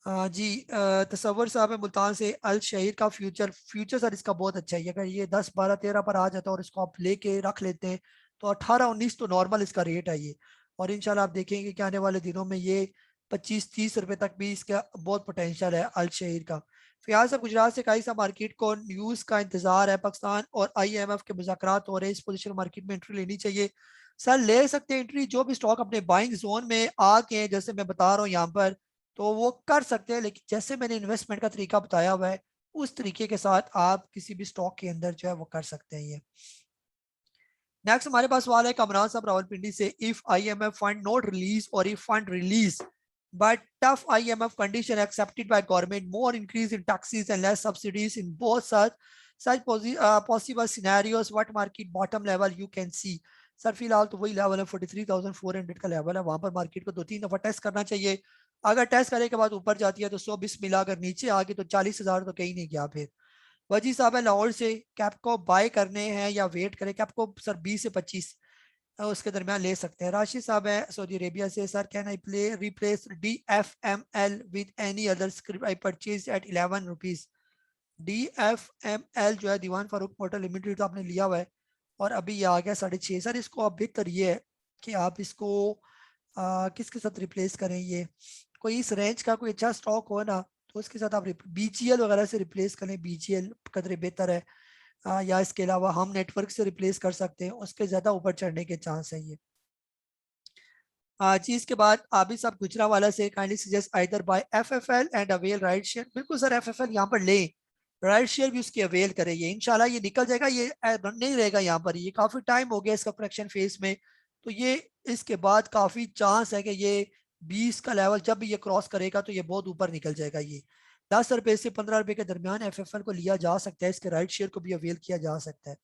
जी तसव्वुर साहब है मुल्तान से, अल शहीर का फ्यूचर, फ्यूचर सर इसका बहुत अच्छा है, अगर ये 10-12-13 पर आ जाता है और इसको आप लेके रख लेते हैं तो 18-19 तो नॉर्मल इसका रेट है ये, और इंशाल्लाह आप देखेंगे कि आने वाले दिनों में ये 25-30 रुपए तक भी इसका बहुत पोटेंशियल है अल शहीर का। फियाज साहब गुजरात से, कई सा मार्केट को न्यूज़ का इंतजार है, पाकिस्तान और IMF के मुज़ाकरात हो रहे हैं, इस पोजीशन मार्केट में एंट्री लेनी चाहिए। सर ले सकते हैं एंट्री, जो भी स्टॉक अपने बाइंग जोन में आ गए जैसे मैं बता रहा हूँ यहाँ पर, तो वो कर सकते हैं, लेकिन जैसे मैंने इन्वेस्टमेंट का तरीका बताया हुआ है उस तरीके के साथ आप किसी भी स्टॉक के अंदर जो है वो कर सकते हैं ये। नेक्स्ट हमारे पास सवाल है कमरान साहब रावलपिंडी से, if IMF fund not release और if fund release but tough IMF condition accepted by government, more increase in taxes and less subsidies in both such possible scenarios, what market bottom level you can see। Sir फिलहाल तो वही level है 43,400 का level है, वहां पर market को 2-3 दफा टेस्ट करना चाहिए, अगर टेस्ट करने के बाद ऊपर जाती है तो 120 मिला, अगर नीचे आ गई तो 40,000 तो कहीं नहीं गया फिर। वजी साहब है लाहौर से, कैपको बाय करने हैं या वेट करें, कैपको सर 20 से 25, उसके दरमियान ले सकते हैं। राशिद साहब है सऊदी अरेबिया से, sir can I play replace DFML with any other script I purchase at 11 rupees. DFML जो है दीवान फारूक मोटर लिमिटेड तो आपने लिया हुआ है और अभी ये आ गया 6.5। सर इसको आप बेहतर ये है कि आप इसको किसके साथ रिप्लेस करें, ये कोई इस रेंज का कोई अच्छा स्टॉक हो ना तो उसके साथ आप BGL वगैरह से रिप्लेस करें। BGL कदरे बेहतर है। या इसके अलावा हम नेटवर्क से रिप्लेस कर सकते हैं, उसके ज़्यादा ऊपर चढ़ने के चांस है ये। जी इसके बाद आबिद साहब गुजरावाला से, kindly suggest either bye FFL and avail right share. बिल्कुल सर FFL यहाँ पर लें, राइट शेयर भी उसकी अवेल करें, ये इंशाल्लाह ये निकल जाएगा, ये रन नहीं रहेगा यहाँ पर, ये काफ़ी टाइम हो गया इसका करेक्शन फेज में, तो ये इसके बाद काफ़ी चांस है कि ये 20 का लेवल जब भी ये क्रॉस करेगा तो ये बहुत ऊपर निकल जाएगा। ये 10 रुपए से 15 रुपए के दरमियान FFL को लिया जा सकता है, इसके राइट शेयर को भी अवेल किया जा सकता है।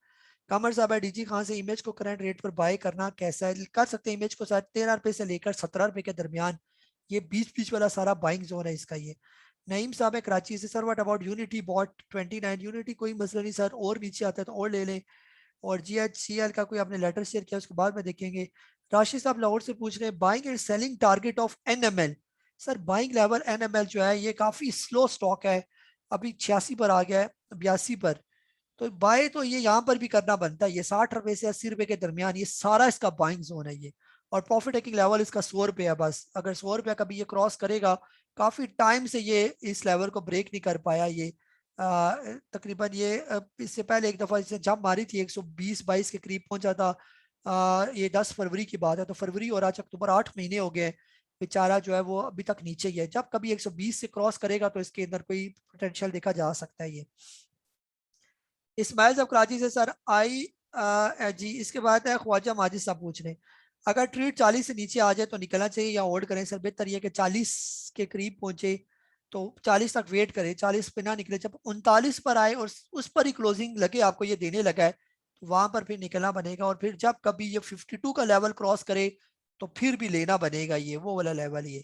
कमर साहब है डीजी खान से, इमेज को करंट रेट पर बाय करना कैसा है, कर सकते हैं इमेज को सर 13 रुपए से लेकर 17 रुपए के दरमियान, ये बीच बीच वाला सारा बाइंग जोन है इसका। ये नईम साहब है कराची से, sir what about Unity bought 29। Unity कोई मसला नहीं सर, और नीचे आता है तो और ले लें, और GHCL का कोई आपने लेटर शेयर किया उसके बाद में देखेंगे। राशिद साहब लाहौर से पूछ रहे हैं buying and selling target of NML। Sir buying level NML जो है ये काफी स्लो स्टॉक है, अभी 86 पर आ गया है, 82 पर, तो बाय तो ये यहाँ पर भी करना बनता है, ये 60 रुपए से 80 रुपए के दरमियान ये सारा इसका बाइंग जोन है ये। और प्रॉफिट टेकिंग लेवल इसका 100 रुपए है बस, अगर 100 रुपया कभी ये क्रॉस करेगा, काफी टाइम से ये इस लेवल को ब्रेक नहीं कर पाया ये। तकरीबन ये इससे पहले एक दफा इसने जंप मारी थी 120-22 के करीब पहुंचा था। ये 10 फरवरी की बात है, तो फरवरी और आज अक्टूबर 8 महीने हो गए, बेचारा जो है वो अभी तक नीचे ही है। जब कभी 120 से क्रॉस करेगा तो इसके अंदर कोई पोटेंशियल देखा जा सकता है ये। इस्माइल साहब कराची से, सर जी इसके बाद है ख्वाजा माजिद साहब पूछ रहे हैं अगर ट्रेड 40 से नीचे आ जाए तो निकलना चाहिए या होल्ड करें। सर बेहतर ये कि 40 के करीब पहुंचे तो 40 तक वेट करें, 40 पे ना निकले, जब 39 पर आए और उस पर ही क्लोजिंग लगे आपको ये देने लगा है तो वहां पर फिर निकलना बनेगा, और फिर जब कभी ये 52 का लेवल क्रॉस करे तो फिर भी लेना बनेगा, ये वो वाला लेवल ये।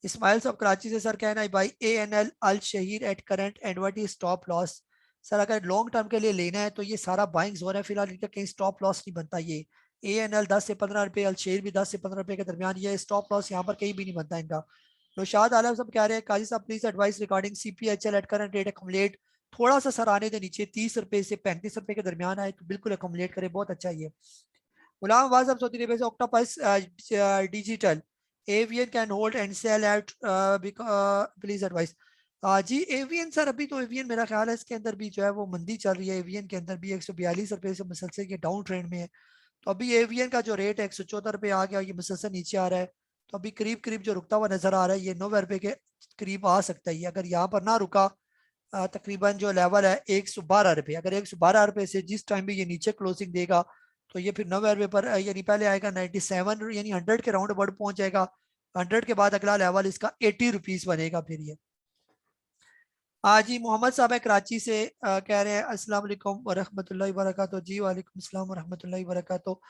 इस्माइल साहब कराची से, सर कहना है भाई ANL Al Shaheer at current and what is stop loss. Sir अगर लॉन्ग टर्म के लिए लेना है तो ये सारा बाइंग जोन है, फिलहाल इनका कहीं स्टॉप लॉस नहीं बनता। ये ANL 10 से 15 रुपए, अल शेर भी 10 से 15 रुपए के दरमियान, ये स्टॉप लॉस यहाँ पर कहीं भी नहीं बनता इनका। नौशाद आलम सब कह रहे हैं काजी साहब please advice regarding CPHL at current rate accumulate, थोड़ा सा सर आने दे नीचे 30 रुपए से 35 रुपए के दरमियान आए तो बिल्कुल एक्युमुलेट करे, बहुत अच्छा ये। गुलाम अब्बास साहब सऊदी अरेबिया से, Octopus Digital Avion can hold and sell at please advise. जी एवियन सर, अभी तो एवियन मेरा ख्याल है इसके अंदर भी जो है वो मंदी चल रही है, एवियन के अंदर भी 142 रुपए से मुसलसल ये डाउन ट्रेंड में है, तो अभी एवियन का जो रेट है 174 रुपए आ गया, ये मुसलसल नीचे आ रहा है, तो अभी करीब करीब जो रुकता हुआ नजर आ रहा है ये 90 रुपए के करीब आ सकता है। अगर यहाँ पर ना रुका तकरीबन जो लेवल है 112 रुपए, अगर 112 रुपए से जिस टाइम भी ये नीचे क्लोजिंग देगा तो ये फिर 90 रुपए पर यानी पहले आएगा 97 यानी 100 के राउंड अबाउट पहुंच जाएगा। 100 के बाद अगला लेवल इसका 80 रुपीज बनेगा फिर ये। जी मोहम्मद साहब है कराची से, कह रहे हैं अस्सलाम वालेकुम वरहमतुल्लाहि वबरकातुहू। जी वालेकुम अस्सलाम वरहमतुल्लाहि वबरकातुहू।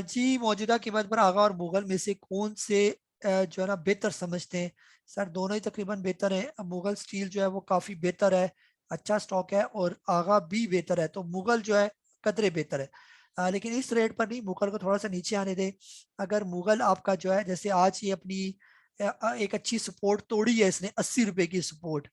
जी मौजूदा कीमत पर आगा और मुगल में से कौन से जो है ना बेहतर समझते हैं। सर दोनों ही तकरीबन बेहतर है, मुगल स्टील जो है वो काफ़ी बेहतर है, अच्छा स्टॉक है, और आगा भी बेहतर है, तो मुगल जो है कदरे बेहतर है। लेकिन इस रेट पर नहीं, मुगल को थोड़ा सा नीचे आने दे। अगर मुगल आपका जो है जैसे आज ये अपनी एक अच्छी सपोर्ट तोड़ी है इसने, 80 रुपए की सपोर्ट,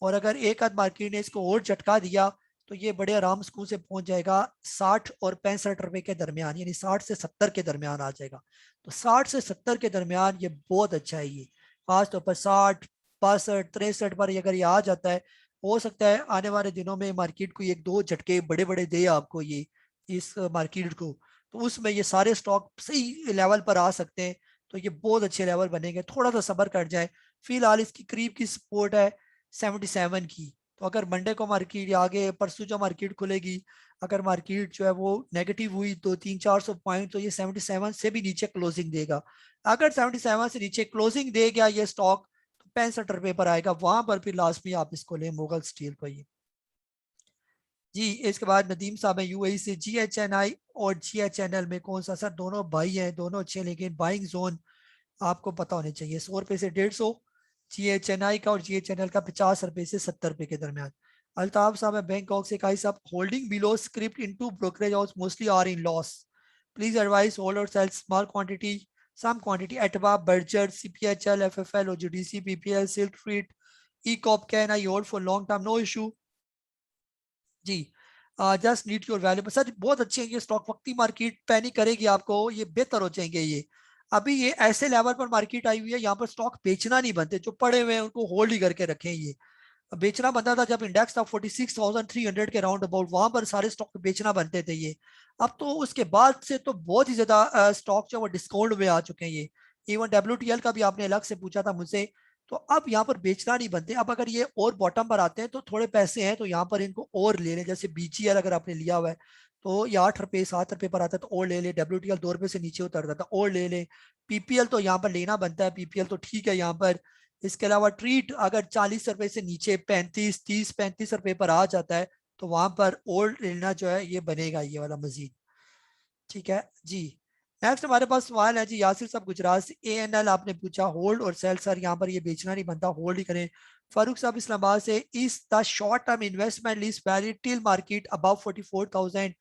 और अगर एक आध मार्केट ने इसको और झटका दिया तो ये बड़े आराम सुकून से पहुंच जाएगा 60 और 65 रुपए के दरमियान, यानी 60 से 70 के दरमियान आ जाएगा। तो 60 से 70 के दरमियान ये बहुत अच्छा है ये, खासतौर पर 60 62 63 पर अगर ये आ जाता है, हो सकता है आने वाले दिनों में मार्केट को एक दो झटके बड़े बड़े दे आपको ये इस मार्केट को, तो उसमें ये सारे स्टॉक सही लेवल पर आ सकते हैं, तो ये बहुत अच्छे लेवल बनेंगे, थोड़ा सा सब्र कर जाए। फिलहाल इसकी करीब की सपोर्ट है 77 की, तो अगर मंडे को मार्केट या आगे परसों जो मार्केट खुलेगी, अगर मार्केट जो है वो नेगेटिव हुई तो 300-400 पॉइंट, तो ये 77 से भी नीचे क्लोजिंग देगा। अगर 77 से नीचे क्लोजिंग दे गया ये स्टॉक तो 65 रुपए पर आएगा, वहां पर फिर लास्ट में आप इसको लें मुगल स्टील को ये। जी इसके बाद नदीम साहब है UAE से, GHNI और GHNL में कौन सा। सर दोनों भाई हैं, दोनों अच्छे, लेकिन बाइंग जोन आपको पता होने चाहिए, 100 रुपए से 150 GHNI का, और GHNL का 50 रुपए से 70 रुपए के दरमियान। अल्ताफ साहब है बैंकॉक से, काई साहब holding below script into brokerage house mostly are in loss, please advise hold और sell small quantity some quantity एटवा Berger CPHL FFL OGDC PPL Silk फ्रीट ई कॉप can I hold for long term no issue जी। Just need your valuable sir बहुत अच्छे हैं ये स्टॉक वक्ती मार्केट पैनिक करेगी आपको ये बेहतर हो जाएंगे ये अभी ये ऐसे लेवल पर मार्केट आई हुई है यहाँ पर स्टॉक बेचना नहीं बनते जो पड़े हुए हैं उनको होल्ड ही करके रखें ये बेचना बनता था जब इंडेक्स था 46,300 के राउंड अबाउट वहां पर सारे स्टॉक बेचना बनते थे ये अब तो उसके बाद से तो बहुत ही ज्यादा स्टॉक जो वो डिस्काउंट में आ चुके हैं ये इवन डब्ल्यूटीएल का भी आपने अलग से पूछा था मुझसे तो अब यहाँ पर बेचना नहीं बनते अब अगर ये और बॉटम पर आते हैं तो थोड़े पैसे हैं तो यहाँ पर इनको और ले लें जैसे बीजीएल अगर आपने लिया हुआ है तो ये 8 रुपए 7 रुपए पर आता है तो और ले ले डब्ल्यूटीएल 2 रुपए से नीचे उतरता था और ले ले पीपीएल तो यहाँ पर लेना बनता है पीपीएल तो ठीक है यहाँ पर इसके अलावा ट्रीट अगर 40 रुपए से नीचे 35 30 35 रुपए पर आ जाता है तो वहां पर ओल्ड लेना जो है ये बनेगा ये वाला मजीद ठीक है जी। नेक्स्ट हमारे पास सवाल है जी यासिर साहब गुजरात से एएनएल आपने पूछा होल्ड और सेल सर यहाँ पर ये बेचना नहीं बनता होल्ड ही करें। फारूक साहब इस्लामाबाद से इस the short term investment list valid till market above 44,000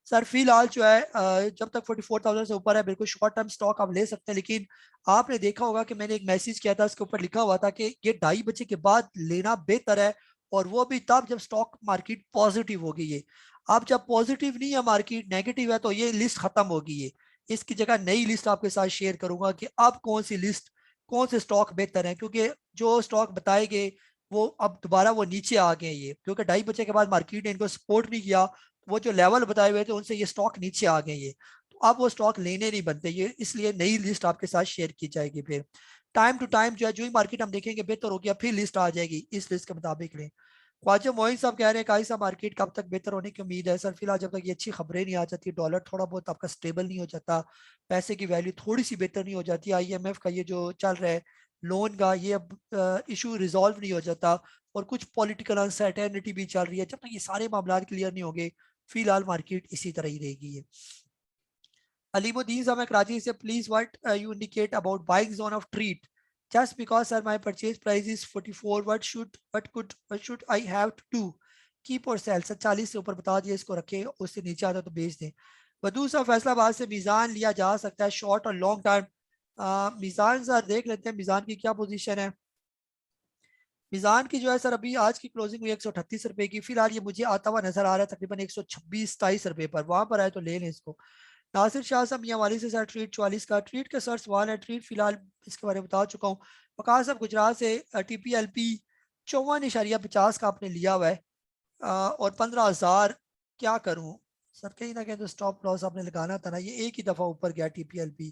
sir फिलहाल जो है जब तक 44,000 से ऊपर है बिल्कुल शॉर्ट टर्म स्टॉक आप ले सकते हैं लेकिन आपने देखा होगा कि मैंने एक मैसेज किया था उसके ऊपर लिखा हुआ था कि ये 2:30 बजे के बाद लेना बेहतर है और वो भी तब जब स्टॉक मार्केट पॉजिटिव होगी ये अब जब पॉजिटिव नहीं है मार्केट नेगेटिव है तो ये लिस्ट खत्म होगी ये इसकी जगह नई लिस्ट आपके साथ शेयर करूंगा कि अब कौन सी लिस्ट कौन से स्टॉक बेहतर है क्योंकि जो स्टॉक बताए गए वो अब दोबारा वो नीचे आ गए ये क्योंकि 2:30 बजे के बाद मार्केट ने इनको सपोर्ट नहीं किया वो जो लेवल बताए हुए थे उनसे ये स्टॉक नीचे आ गए ये तो अब वो स्टॉक लेने नहीं बनते ये इसलिए नई लिस्ट आपके साथ शेयर की जाएगी फिर टाइम टू टाइम जो है जो ही मार्केट हम देखेंगे बेहतर हो गया फिर लिस्ट आ जाएगी इस लिस्ट के मुताबिक लें। ख्वाजा मोइन साहब कह रहे हैं काई सा मार्केट कब तक बेहतर होने की उम्मीद है सर फिलहाल जब तक ये अच्छी खबरें नहीं आ जाती डॉलर थोड़ा बहुत आपका स्टेबल नहीं हो जाता पैसे की वैल्यू थोड़ी सी बेहतर नहीं हो जाती आईएमएफ का ये जो चल रहा है लोन का ये अब इशू रिजॉल्व नहीं हो जाता और कुछ पॉलिटिकल अनसर्टेनिटी भी चल रही है जब तक ये सारे मामला क्लियर नहीं होंगे फिलहाल मार्केट इसी तरह ही रहेगी ये। अलीमुद्दीन साहब कराची से please what you indicate about buying zone of treat just because sir my purchase price is 44 what should I have to do keep or sell sir 40 से ऊपर बता दिए इसको रखे उससे नीचे आता तो बेच दें। वधू साहब फैसलाबाद से मीज़ान लिया जा सकता है शॉर्ट और लॉन्ग टर्म मीज़ान सर देख लेते हैं मीज़ान की क्या पोजीशन है। मीज़ान की जो है सर अभी आज की क्लोजिंग हुई 138 रुपए की फिलहाल ये मुझे आता हुआ नजर आ रहा है तकरीबन 126-27 रुपए पर वहां पर आए तो ले लें इसको। नासिर शाह साहब मियाँ वाली से सर ट्रीट 44 का ट्रीट का सर सवाल है ट्रीट फिलहाल इसके बारे में बता चुका हूँ। वकार साहब गुजरात से TPLP 54.50 का आपने लिया हुआ है और 15,000 क्या करूँ सर कहीं ना कहीं तो स्टॉप लॉस आपने लगाना था ना ये एक ही दफा ऊपर गया TPLP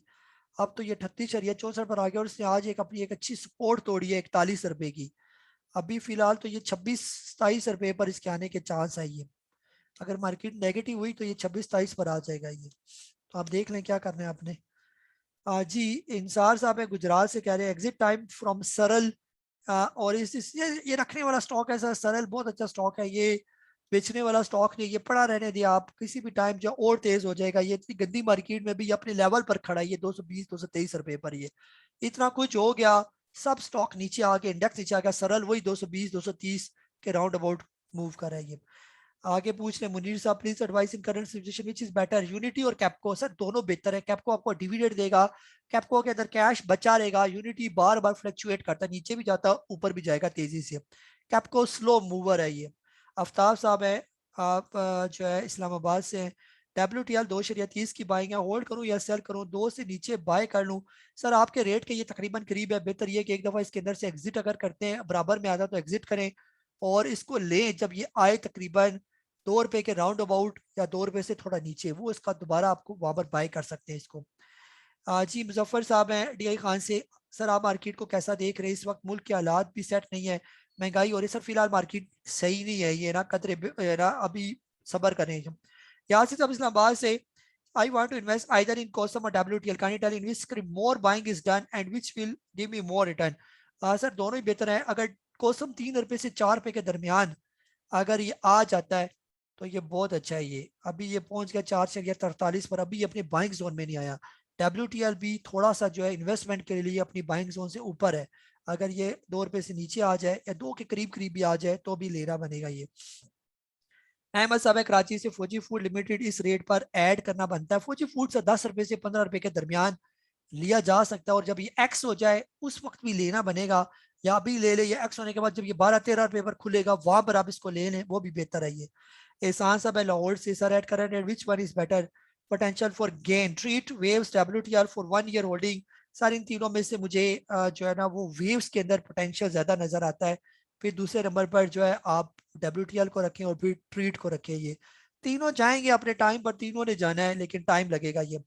अब तो ये 38.64 पर आ गया और इसने आज एक अपनी एक अच्छी सपोर्ट तोड़ी है 41 रुपए की अभी फिलहाल तो ये 26-27 रुपए पर इसके आने के चांस है ये अगर मार्केट नेगेटिव हुई तो ये 26-27 पर आ जाएगा ये तो आप देख लें क्या करना है आपने। जी इंसार साहब है गुजरात से कह रहे हैं एग्जिट टाइम फ्रॉम सरल और ये रखने वाला स्टॉक है सर सरल बहुत अच्छा स्टॉक है ये बेचने वाला स्टॉक नहीं ये पड़ा रहने दिया आप किसी भी टाइम जो और तेज हो जाएगा ये इतनी गंदी मार्केट में भी ये अपने लेवल पर खड़ा है ये 220-223 रुपए पर ये इतना कुछ हो गया सब स्टॉक नीचे आ गए इंडेक्स नीचे आ गया सरल वही 220-230 के राउंड अबाउट मूव कर रहा है ये। आगे पूछ रहे मुनीर साहब please advice in current situation which is better unity और कैपको सर दोनों बेहतर है कैपको आपको डिविडेंड देगा कैपको के अंदर कैश बचा रहेगा यूनिटी बार बार फ्लक्चुएट करता है नीचे भी जाता ऊपर भी जाएगा तेजी से कैपको स्लो मूवर है ये। आफ्ताब साहब है आप जो है इस्लामाबाद से हैं WTL 2.30 की बाइंग है होल्ड करूं या सेल करूं 2 से नीचे बाय कर लूं सर आपके रेट के ये तकरीबन करीब है बेहतर ये कि एक दफा इसके अंदर से एग्जिट अगर करते हैं बराबर में आता तो एग्जिट करें और इसको लें जब ये आए तकरीबन 2 रुपए के राउंड अबाउट या 2 रुपए से थोड़ा नीचे वो इसका दोबारा आपको वहां पर बाय कर सकते हैं इसको। जी मुजफ्फर साहब हैं DI खान से सर आप मार्केट को कैसा देख रहे हैं इस वक्त मुल्क के हालात भी सेट नहीं है महंगाई हो रही है सर फिलहाल मार्केट सही नहीं है ये ना कतरे ना अभी सबर करें हम। यहाँ से सब इस्लामाबाद से I want to invest either in COSM or WTL. Can you tell in which more buying is done and which will give me more return? Sir दोनों ही बेहतर है अगर कोसम 3 रुपए से 4 रुपए के दरमियान अगर ये आ जाता है तो ये बहुत अच्छा है ये अभी ये पहुंच गया 4 से 43 पर अभी ये अपने बाइंग जोन में नहीं आया WTL भी थोड़ा सा जो है इन्वेस्टमेंट के लिए अपनी बाइंग जोन से ऊपर है अगर ये 2 रुपए से नीचे आ जाए या 2 के करीब करीब भी आ जाए तो भी लेना बनेगा ये। अहमद साहब कराची से फौजी फूड लिमिटेड इस रेट पर ऐड करना बनता है। फौजी फूड से 10 रुपए से 15 रुपए के दरमियान लिया जा सकता है, और जब ये एक्स हो जाए उस वक्त भी लेना बनेगा, या अभी ले ले, या एक्स होने के बाद जब ये 12-13 रुपए पर खुलेगा वहां पर आप इसको ले लें, वो भी बेहतर है। ये एहसान साहब है लाहौर से, sir at current which one is better potential for gain, Treet Waves WTR for 1 year holding. Sir इन तीनों में से मुझे जो है ना वो वेव्स के अंदर पोटेंशियल ज्यादा नजर आता है। फिर दूसरे नंबर पर जो है आप डब्ल्यूटीएल को रखें और फिर ट्रीट को रखें। ये तीनों जाएंगे अपने टाइम पर, तीनों ने जाना है, लेकिन टाइम लगेगा। ये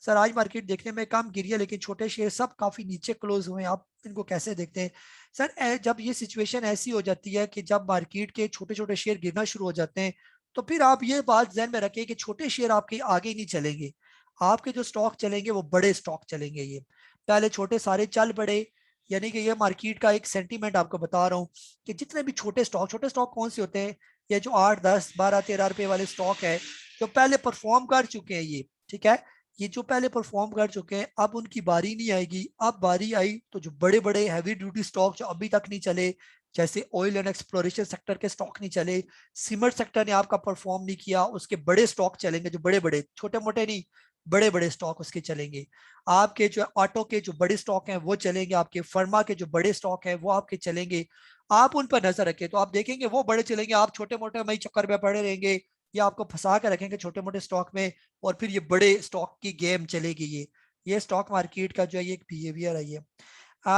सर आज मार्केट देखने में कम गिरी है लेकिन छोटे शेयर सब काफी नीचे क्लोज हुए हैं, आप इनको कैसे देखते हैं? सर जब ये सिचुएशन ऐसी हो जाती है कि जब मार्केट के छोटे छोटे शेयर गिरना शुरू हो जाते हैं, तो फिर आप ये बात ध्यान में रखें कि छोटे शेयर आपके आगे नहीं चलेंगे, आपके जो स्टॉक चलेंगे वो बड़े स्टॉक चलेंगे। ये पहले छोटे सारे चल पड़े, यानी कि ये मार्केट का एक सेंटीमेंट आपको बता रहा हूँ कि जितने भी छोटे स्टॉक कौन से होते हैं, ये जो 8, 10, 12, 13 रुपए वाले स्टॉक है जो पहले परफॉर्म कर चुके हैं, ये ठीक है, ये जो पहले परफॉर्म कर चुके हैं अब उनकी बारी नहीं आएगी। अब बारी आई तो जो बड़े बड़े हैवी ड्यूटी स्टॉक जो अभी तक नहीं चले, जैसे ऑयल एंड एक्सप्लोरेशन सेक्टर के स्टॉक नहीं चले, सीमेंट सेक्टर ने आपका परफॉर्म नहीं किया, उसके बड़े स्टॉक चलेंगे, जो बड़े बड़े, छोटे मोटे नहीं, बड़े बड़े स्टॉक उसके चलेंगे। आपके जो ऑटो के जो बड़े स्टॉक हैं वो चलेंगे, आपके फर्मा के जो बड़े स्टॉक हैं वो आपके चलेंगे। आप उन पर नजर रखें तो आप देखेंगे वो बड़े चलेंगे, आप छोटे मोटे मई चक्कर में पड़े रहेंगे, या आपको फंसा कर रखेंगे छोटे मोटे स्टॉक में, और फिर ये बड़े स्टॉक की गेम चलेगी। ये स्टॉक मार्केट का जो है ये एक बिहेवियर है। ये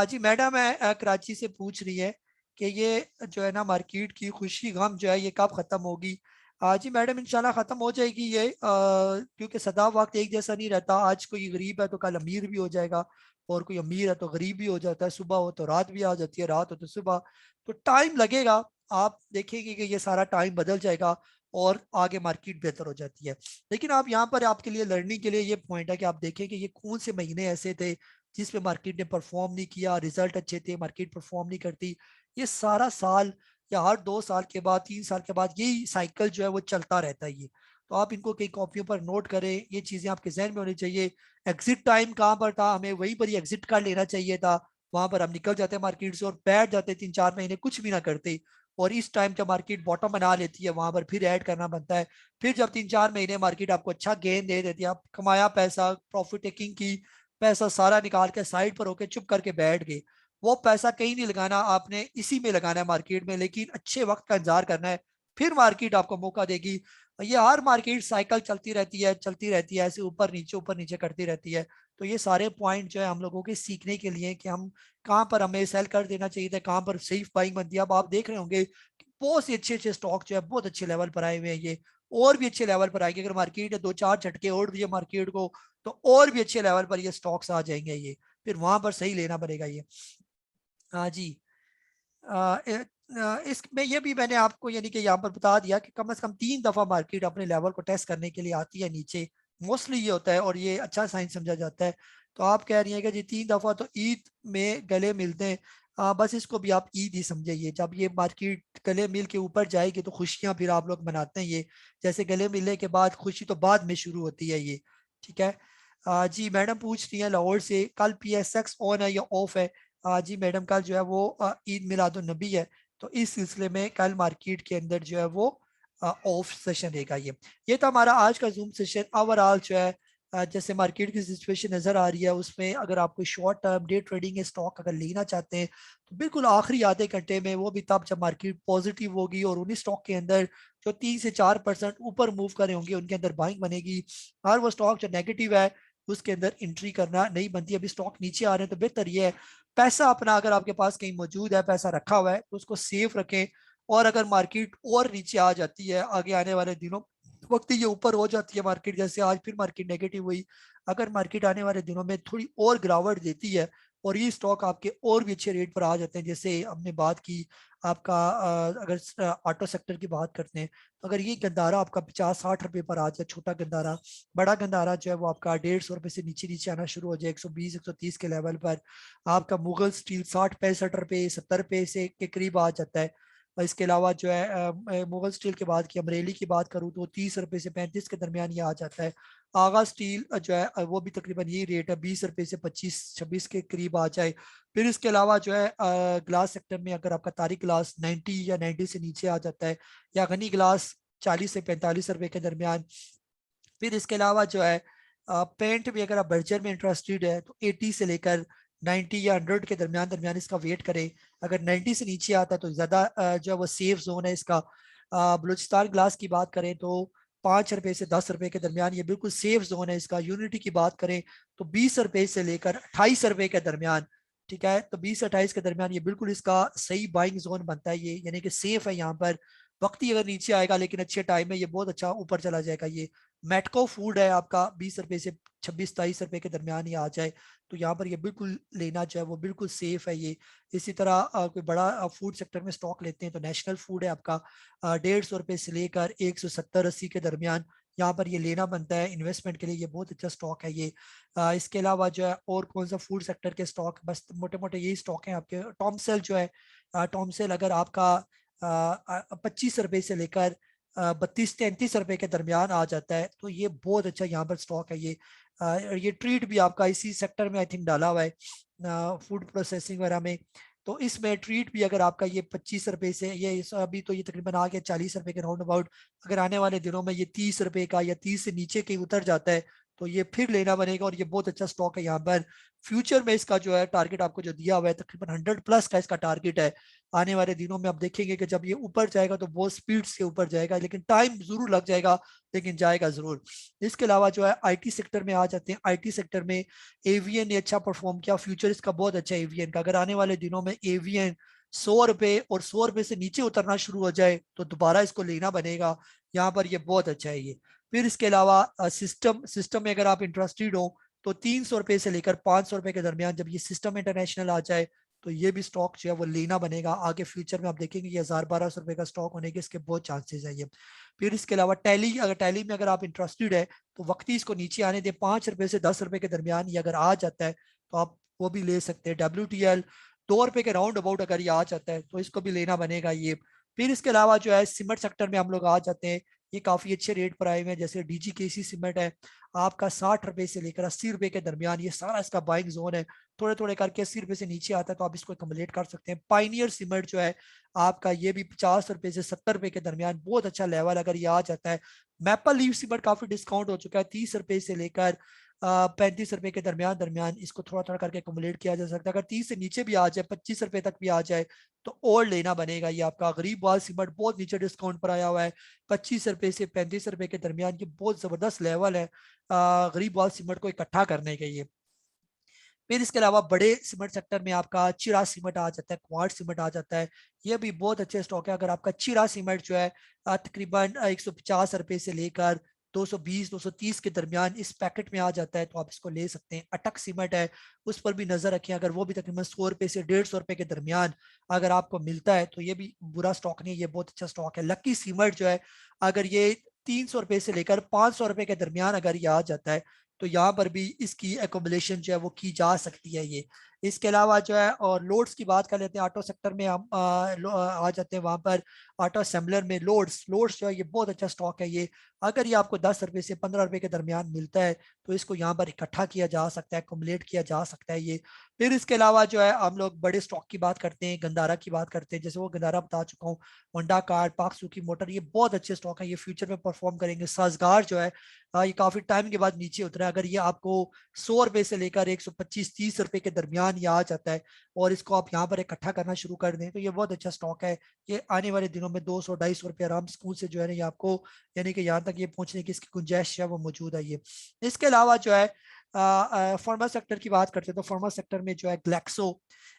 जी मैडम है कराची से पूछ रही है कि ये जो है ना मार्केट की खुशी गम जो है ये कब खत्म होगी? जी मैडम इंशाल्लाह खत्म हो जाएगी ये, क्योंकि सदा वक्त एक जैसा नहीं रहता। आज कोई गरीब है तो कल अमीर भी हो जाएगा, और कोई अमीर है तो गरीब भी हो जाता है, सुबह हो तो रात भी आ जाती है, रात हो तो सुबह, तो टाइम लगेगा। आप देखेंगे कि ये सारा टाइम बदल जाएगा और आगे मार्केट बेहतर हो जाती है। लेकिन आप यहाँ पर आपके लिए लर्निंग के लिए ये पॉइंट है कि आप देखें कि ये कौन से महीने ऐसे थे जिसमें मार्केट ने परफॉर्म नहीं किया, रिजल्ट अच्छे थे, मार्केट परफॉर्म नहीं करती। ये सारा साल या हर 2 साल के बाद, 3 साल के बाद यही साइकिल जो है वो चलता रहता है। ये तो आप इनको कई कॉपियों पर नोट करें, ये चीजें आपके जहन में होनी चाहिए। एग्जिट टाइम कहाँ पर था, हमें वहीं पर ही एग्जिट कर लेना चाहिए था। वहां पर हम निकल जाते मार्केट से और बैठ जाते 3-4 महीने कुछ भी ना करते, और इस टाइम जब मार्केट बॉटम बना लेती है वहां पर फिर ऐड करना बनता है। फिर जब 3-4 महीने मार्केट आपको अच्छा गेन दे देती है, आप कमाया पैसा, प्रॉफिट टेकिंग की, पैसा सारा निकाल के साइड पर होके चुप करके बैठ गए, वो पैसा कहीं नहीं लगाना, आपने इसी में लगाना है मार्केट में, लेकिन अच्छे वक्त का इंतजार करना है, फिर मार्केट आपको मौका देगी। ये हर मार्केट साइकिल चलती रहती है, ऐसे ऊपर नीचे करती रहती है। तो ये सारे पॉइंट जो है हम लोगों के सीखने के लिए कि हम कहाँ पर हमें सेल कर देना चाहिए था, कहाँ पर सेफ बाइंग बनती है। अब आप देख रहे होंगे कि बहुत से अच्छे अच्छे स्टॉक जो है बहुत अच्छे लेवल पर आए हुए हैं, ये और भी अच्छे लेवल पर आएंगे। अगर मार्केट ने 2-4 झटके और दिए मार्केट को, तो और भी अच्छे लेवल पर ये स्टॉक्स आ जाएंगे। ये फिर वहां पर सही लेना पड़ेगा। ये हाँ जी। इसमें ये भी मैंने आपको यानी कि यहाँ पर बता दिया कि कम से कम 3 दफा मार्केट अपने लेवल को टेस्ट करने के लिए आती है नीचे, मोस्टली ये होता है, और ये अच्छा साइन समझा जाता है। तो आप कह रही हैं कि जी 3 दफा तो ईद में गले मिलते हैं, बस इसको भी आप ईद ही समझिए। जब ये मार्केट गले मिल के ऊपर जाएगी तो खुशियां फिर आप लोग मनाते हैं। ये जैसे गले मिलने के बाद खुशी तो बाद में शुरू होती है। ये ठीक है। जी मैडम पूछ रही है लाहौर से, कल PSX ऑन है या ऑफ है? जी मैडम कल जो है वो ईद मिलादुन नबी है, तो इस सिलसिले में कल मार्केट के अंदर जो है वो ऑफ सेशन रहेगा। ये तो हमारा आज का जूम सेशन। ओवरऑल जो है जैसे मार्केट की सिचुएशन नजर आ रही है उसमें अगर आप कोई short term day trading stock अगर लेना चाहते हैं तो बिल्कुल आखिरी आधे घंटे में, वो भी तब जब मार्केट पॉजिटिव होगी और उन्हीं स्टॉक के अंदर जो 3 से 4% ऊपर मूव करे होंगे उनके अंदर बाइंग बनेगी। और वो स्टॉक जो नेगेटिव है उसके अंदर एंट्री करना नहीं बनती। अभी स्टॉक नीचे आ रहे हैं तो बेहतर ये है पैसा अपना, अगर आपके पास कहीं मौजूद है, पैसा रखा हुआ है, तो उसको सेफ रखें। और अगर मार्केट और नीचे आ जाती है आगे आने वाले दिनों, वक्त ये ऊपर हो जाती है मार्केट, जैसे आज फिर मार्केट नेगेटिव हुई, अगर मार्केट आने वाले दिनों में थोड़ी और गिरावट देती है और ये स्टॉक आपके और भी अच्छे रेट पर आ जाते हैं, जैसे हमने बात की आपका अगर ऑटो सेक्टर की बात करते हैं, तो अगर ये गंदारा आपका 50-60 रुपए पर आ जाए, छोटा गंदारा, बड़ा गंदारा जो है वो आपका 150 रुपए से नीचे नीचे आना शुरू हो जाए 120-130 के लेवल पर, आपका मुगल स्टील 60-65 रुपए 70 रुपए से के करीब आ जाता है। और इसके अलावा जो है मुगल स्टील के बाद की अमरेली की बात करूँ तो 30 रुपए से 35 के दरमियान ये आ जाता है। आगा स्टील जो है वो भी तकरीबन यही रेट है, 20 रुपए से 25-26 के करीब आ जाए। फिर इसके अलावा जो है ग्लास सेक्टर में अगर आपका तारीख ग्लास 90 या 90 से नीचे आ जाता है, या गनी ग्लास 40 से 45 रुपए के दरमियान। फिर इसके अलावा जो है पेंट भी अगर आप बर्जर में इंटरेस्टेड है तो 80 से लेकर 90 या 100 के दरमियान दरमियान इसका वेट करें। अगर 90 से नीचे आता है तो ज़्यादा जो है वो सेफ जोन है इसका। बलूचिस्तान ग्लास की बात करें तो 5 रुपए से 10 रुपए के दरमियान ये बिल्कुल सेफ जोन है इसका। यूनिटी की बात करें तो 20 रुपए से लेकर 28 रुपए के दरमियान, ठीक है, तो 20 से 28 के दरमियान ये बिल्कुल इसका सही बाइंग जोन बनता है ये, यानी कि सेफ है यहाँ पर। वक्ती अगर नीचे आएगा लेकिन अच्छे टाइम में ये बहुत अच्छा ऊपर चला जाएगा ये। मेटको फूड है आपका 20 रुपए से 26-27 रुपए के दरमियान ही आ जाए तो यहाँ पर ये बिल्कुल लेना जो है वो बिल्कुल सेफ है ये। इसी तरह कोई बड़ा फूड सेक्टर में स्टॉक लेते हैं तो नेशनल फूड है आपका 150 रुपए से लेकर 170-80 के दरमियान यहाँ पर ये लेना बनता है इन्वेस्टमेंट के लिए, ये बहुत अच्छा स्टॉक है ये। इसके अलावा जो है और कौन सा फूड सेक्टर के स्टॉक, बस मोटे मोटे यही स्टॉक है आपके। टॉमसेल जो है, टॉमसेल अगर आपका 25 रुपए से लेकर 32-33 रुपए के दरमियान आ जाता है तो ये बहुत अच्छा यहाँ पर स्टॉक है ये। ये ट्रीट भी आपका इसी सेक्टर में आई थिंक डाला हुआ है फूड प्रोसेसिंग वगैरह में। तो इसमें ट्रीट भी अगर आपका ये 25 रुपए से ये अभी तो ये तकरीबन आ गया 40 रुपए के राउंड अबाउट, अगर आने वाले दिनों में ये 30 रुपए का या 30 से नीचे कहीं उतर जाता है तो ये फिर लेना बनेगा और ये बहुत अच्छा स्टॉक है यहाँ पर। फ्यूचर में इसका जो है टारगेट आपको जो दिया हुआ है तकरीबन 100+ का इसका टारगेट है। आने वाले दिनों में आप देखेंगे कि जब ये ऊपर जाएगा तो बहुत स्पीड से ऊपर जाएगा, लेकिन टाइम जरूर लग जाएगा लेकिन जाएगा जरूर। इसके अलावा जो है आईटी सेक्टर में आ जाते हैं। आईटी सेक्टर में एवीएन ने अच्छा परफॉर्म किया, फ्यूचर इसका बहुत अच्छा है एवीएन का। अगर आने वाले दिनों में एवीएन 100 रुपए और 100 रुपए से नीचे उतरना शुरू हो जाए तो दोबारा इसको लेना बनेगा, यहाँ पर ये बहुत अच्छा है ये। फिर इसके अलावा सिस्टम सिस्टम में अगर आप इंटरेस्टेड हो तो 300 रुपए से लेकर 500 रुपए के दरमियान जब ये सिस्टम इंटरनेशनल आ जाए तो ये भी स्टॉक जो है वो लेना बनेगा। आगे फ्यूचर में आप देखेंगे ये 1000-1200 रुपए का स्टॉक होने के इसके बहुत चांसेस है ये। फिर इसके अलावा टैली, अगर टैली में अगर आप इंटरेस्टेड है तो वक्ती इसको नीचे आने दे 5 रुपए से 10 रुपए के दरमियान ये अगर आ जाता है तो आप वो भी ले सकते हैं। WTL 2 रुपए के राउंड अबाउट अगर ये आ जाता है तो इसको भी लेना बनेगा ये। फिर इसके अलावा जो है सीमेंट सेक्टर में हम लोग आ जाते हैं, ये काफी अच्छे रेट पर आए हुए हैं। जैसे DGKC सीमेंट है आपका 60 रुपए से लेकर 80 रुपए के दरमियान, ये सारा इसका बाइंग जोन है। थोड़े थोड़े करके 80 रुपए से नीचे आता है तो आप इसको कम्पलीट कर सकते हैं। पाइनियर सीमेंट जो है आपका ये भी 50 रुपए से 70 रुपए के दरमियान बहुत अच्छा लेवल अगर ये आ जाता है। मैपल लीफ सीमेंट काफी डिस्काउंट हो चुका है, 30 रुपए से लेकर 35 रुपए के दरमियान दरमियान इसको थोड़ा थोड़ा करके कम्पलीट किया जा सकता है। अगर 30 से नीचे भी आ जाए 25 रुपए तक भी आ जाए तो और लेना बनेगा ये आपका। गरीब वाल सीमेंट बहुत नीचे डिस्काउंट पर आया हुआ है, 25 रुपए से 35 रुपए के दरमियान, ये बहुत जबरदस्त लेवल है गरीब वाल सीमेंट को इकट्ठा करने के लिए। फिर इसके अलावा बड़े सीमेंट सेक्टर में आपका चिरा सीमेंट आ जाता है, क्वार्ट सीमेंट आ जाता है, ये भी बहुत अच्छे स्टॉक है। अगर आपका चिरा सीमेंट जो है तकरीबन 150 रुपए से लेकर 220-230 के दरमियान इस पैकेट में आ जाता है तो आप इसको ले सकते हैं। अटक सीमेंट है उस पर भी नजर रखें, अगर वो भी तकरीबन 100 रुपए से 150 रुपए के दरमियान अगर आपको मिलता है तो ये भी बुरा स्टॉक नहीं है, ये बहुत अच्छा स्टॉक है। लक्की सीमेंट जो है अगर ये 300 रुपए से लेकर 500 रुपए के दरमियान अगर ये आ जाता है तो यहाँ पर भी इसकी एकोमोडेशन जो है वो की जा सकती है ये। इसके अलावा जो है और लोड्स की बात कर लेते हैं, ऑटो सेक्टर में हम आ जाते हैं वहां पर। ऑटो असेंबलर में लोड्स लोड्स जो है ये बहुत अच्छा स्टॉक है ये। अगर ये आपको 10 रुपए से 15 रुपए के दरमियान मिलता है तो इसको यहाँ पर इकट्ठा किया जा सकता है, एकोमोडेट किया जा सकता है ये। फिर इसके अलावा जो है हम लोग बड़े स्टॉक की बात करते हैं, गंदारा की बात करते हैं, जैसे वो गंदारा बता चुका हूँ, होंडा कार, पाक सुकी मोटर, ये बहुत अच्छे स्टॉक है, ये फ्यूचर में परफॉर्म करेंगे। साजगार जो है ये काफी टाइम के बाद नीचे उतरा है, अगर ये आपको 100 रुपए से लेकर 125-30 रुपए के दरमियान ये आ जाता है और इसको आप यहाँ पर इकट्ठा करना शुरू कर दें तो ये बहुत अच्छा स्टॉक है। ये आने वाले दिनों में 200-250 रुपए आराम स्कूल से जो है ना ये आपको, यानी कि यहाँ तक ये पहुंचने की इसकी गुंजाइश है वो मौजूद है ये। इसके अलावा जो है फार्मा सेक्टर की बात करते हैं तो फार्मा सेक्टर में जो है ग्लैक्सो,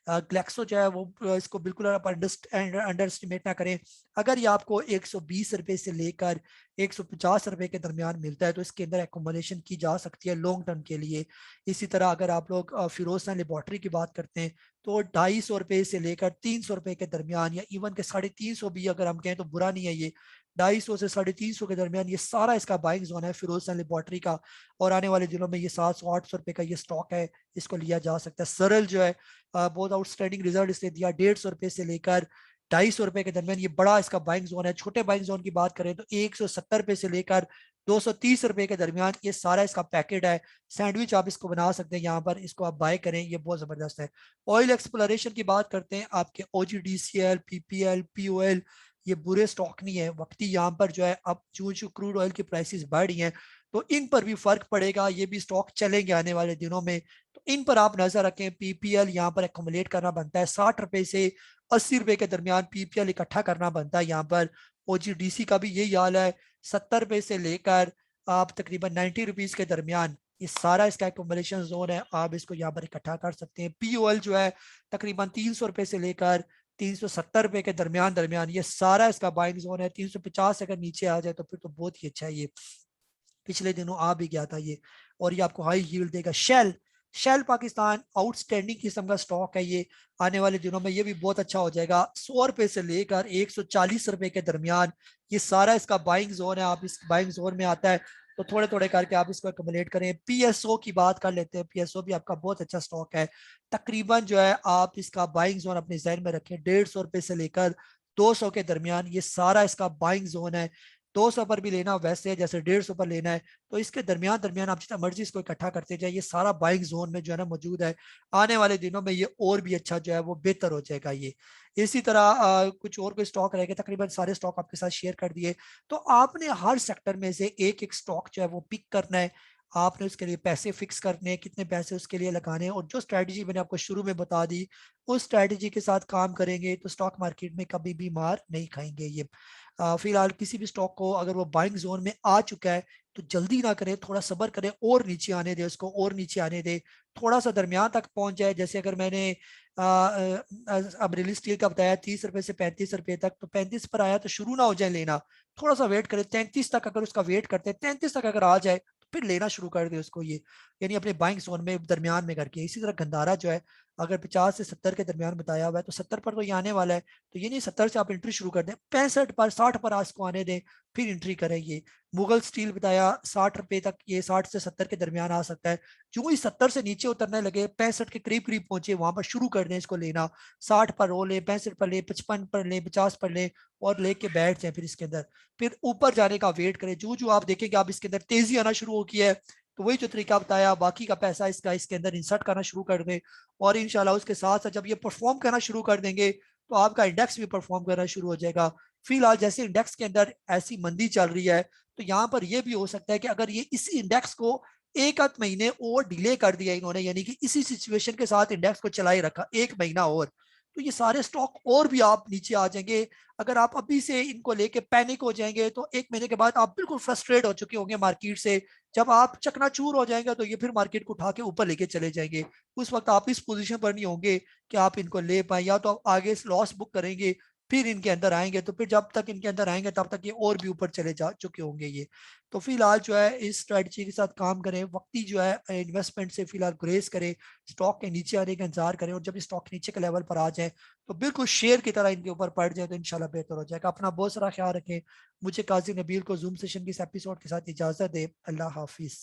ग्लैक्सो जो है वो इसको बिल्कुल आप अंडर एस्टिमेट ना करें। अगर ये आपको 120 रुपए से लेकर 150 रुपए के दरमियान मिलता है तो इसके अंदर एकोमोडेशन की जा सकती है लॉन्ग टर्म के लिए। इसी तरह अगर आप लोग फिरोजशाह लेबोरेटरी की बात करते हैं तो 250 रुपए से लेकर 300 रुपए के दरमियान, या इवन के 350 भी अगर हम कहें तो बुरा नहीं है ये, 250 से 350 के दरमियान ये सारा इसका बाइंग जोन है फिरोजशाह लेबोरेटरी का। और आने वाले दिनों में ये 700-800 रुपए का ये स्टॉक है, इसको लिया जा सकता है। सरल जो है बहुत आउटस्टैंडिंग रिजल्ट इसने दिया, 150 रुपए से लेकर 250 रुपए के दरमियान, ये बड़ा इसका बाइंग जोन है। छोटे बाइंग जोन की बात करें तो 170 रुपए से लेकर 230 रुपए के दरमियान ये सारा इसका पैकेट है। सैंडविच आप इसको बना सकते हैं, यहाँ पर इसको आप बाय करें, ये बहुत जबरदस्त है। ऑयल एक्सप्लोरेशन की बात करते हैं, आपके OGDCL, PPL, POL, ये बुरे स्टॉक नहीं है। वक्ती यहाँ पर जो है अब जो क्रूड ऑयल की प्राइसेस बढ़ रही हैं तो इन पर भी फर्क पड़ेगा, ये भी स्टॉक चलेंगे आने वाले दिनों में। तो इन पर आप नजर रखें। पीपीएल यहाँ पर एकोमुलेट करना बनता है, 60 रुपए से 80 रुपए के दरमियान पीपीएल इकट्ठा करना बनता है यहाँ पर। ओजीडीसी का भी यही हाल है, 70 रुपए से लेकर आप तकरीबन 90 रुपीज के दरमियान ये सारा इसका एकोमोडेशन जोन है, आप इसको यहाँ पर इकट्ठा कर सकते हैं। पीओएल जो है तकरीबन 300 रुपए से लेकर 370 रुपए के दरमियान दरमियान ये सारा इसका बाइंग जोन है। 350 अगर नीचे आ जाए तो फिर तो बहुत ही अच्छा है, ये पिछले दिनों आ भी गया था ये, और ये आपको हाई यील्ड देगा। शेल, शेल पाकिस्तान आउटस्टैंडिंग किस्म का स्टॉक है, ये आने वाले दिनों में ये भी बहुत अच्छा हो जाएगा। 100 रुपए से लेकर 140 रुपए के दरमियान ये सारा इसका बाइंग जोन है। आप इस बाइंग जोन में आता है तो थोड़े थोड़े करके आप इसको एकमुलेट करें। पीएसओ की बात कर लेते हैं, पीएसओ भी आपका बहुत अच्छा स्टॉक है। तकरीबन जो है आप इसका बाइंग जोन अपने जहन में रखें, 150 रुपए से लेकर 200 के दरमियान ये सारा इसका बाइंग जोन है। 200 पर भी लेना वैसे है जैसे 150 पर लेना है, तो इसके दरमियान दरमियान आप जितना मर्जी इसको इकट्ठा करते जाए, ये सारा बाइंग जोन में जो है ना मौजूद है। आने वाले दिनों में ये और भी अच्छा जो है वो बेहतर हो जाएगा ये। इसी तरह कुछ और कोई स्टॉक रहेगा, तकरीबन सारे स्टॉक आपके साथ शेयर कर दिए। तो आपने हर सेक्टर में से एक एक स्टॉक जो है वो पिक करना है। आपने उसके लिए पैसे फिक्स करने हैं, कितने पैसे उसके लिए लगाने हैं, और जो स्ट्रैटेजी मैंने आपको शुरू में बता दी उस स्ट्रैटेजी के साथ काम करेंगे तो स्टॉक मार्केट में कभी भी मार नहीं खाएंगे ये। फिलहाल किसी भी स्टॉक को अगर वो बाइंग जोन में आ चुका है तो जल्दी ना करें, थोड़ा सब्र करें, और नीचे आने दे उसको, और नीचे आने दे, थोड़ा सा दरमियान तक पहुंच जाए। जैसे अगर मैंने अब रिलीज स्टील का बताया 30 रुपए से 35 रुपए तक, तो 35 पर आया तो शुरू ना हो जाए लेना, थोड़ा सा वेट करें। 33 तक अगर उसका वेट करते हैं, 33 तक अगर आ जाए तो फिर लेना शुरू कर दे उसको ये, यानी अपने बाइंग जोन में दरमियान में करके। इसी तरह गंदारा जो है अगर 50 से 70 के दरमियान बताया हुआ है तो 70 पर तो ये आने वाला है, तो ये नहीं 70 से आप एंट्री शुरू कर दें, 65 पर 60 पर आज को आने दें फिर एंट्री करें ये। मुगल स्टील बताया 60 रुपए तक, ये 60 से 70 के दरमियान आ सकता है। जो ही 70 से नीचे उतरने लगे, 65 के करीब करीब पहुंचे, वहां पर शुरू कर दें इसको लेना। 60 पर रो ले, 65 पर ले, 55 पर ले, 50 पर ले, और लेके बैठ जाए फिर इसके अंदर। फिर ऊपर जाने का वेट करें, जो जो आप देखेंगे आप इसके अंदर तेजी आना शुरू हो की है, तो वही जो तरीका बताया, बाकी का पैसा इसका इसके अंदर इंसर्ट करना शुरू कर दें। और इंशाल्लाह उसके साथ साथ जब ये परफॉर्म करना शुरू कर देंगे तो आपका इंडेक्स भी परफॉर्म करना शुरू हो जाएगा। फिलहाल जैसे इंडेक्स के अंदर ऐसी मंदी चल रही है, तो यहाँ पर यह भी हो सकता है कि अगर ये इसी इंडेक्स को एक आध महीने और डिले कर दिया इन्होंने, यानी कि इसी सिचुएशन के साथ इंडेक्स को चलाए रखा एक महीना और, तो ये सारे स्टॉक और भी आप नीचे आ जाएंगे। अगर आप अभी से इनको लेके पैनिक हो जाएंगे तो एक महीने के बाद आप बिल्कुल फ्रस्ट्रेट हो चुके होंगे मार्केट से। जब आप चकनाचूर हो जाएंगे तो ये फिर मार्केट को उठा के ऊपर लेके चले जाएंगे। उस वक्त आप इस पोजीशन पर नहीं होंगे कि आप इनको ले पाए, या तो आप आगे से लॉस बुक करेंगे फिर इनके अंदर आएंगे, तो फिर जब तक इनके अंदर आएंगे तब तक ये और भी ऊपर चले जा चुके होंगे ये। तो फिलहाल जो है इस स्ट्रेटजी के साथ काम करें, वक्ती जो है इन्वेस्टमेंट से फिलहाल गुरेज करें, स्टॉक के नीचे आने का इंतजार करें, और जब स्टॉक नीचे के लेवल पर आ जाए तो बिल्कुल शेयर की तरह इनके ऊपर पड़ जाए तो इंशाल्लाह बेहतर हो जाएगा। अपना बहुत सारा ख्याल रखें। मुझे काजी नबील को जूम सेशन की इस एपिसोड के साथ इजाजत दे। अल्लाह हाफिज।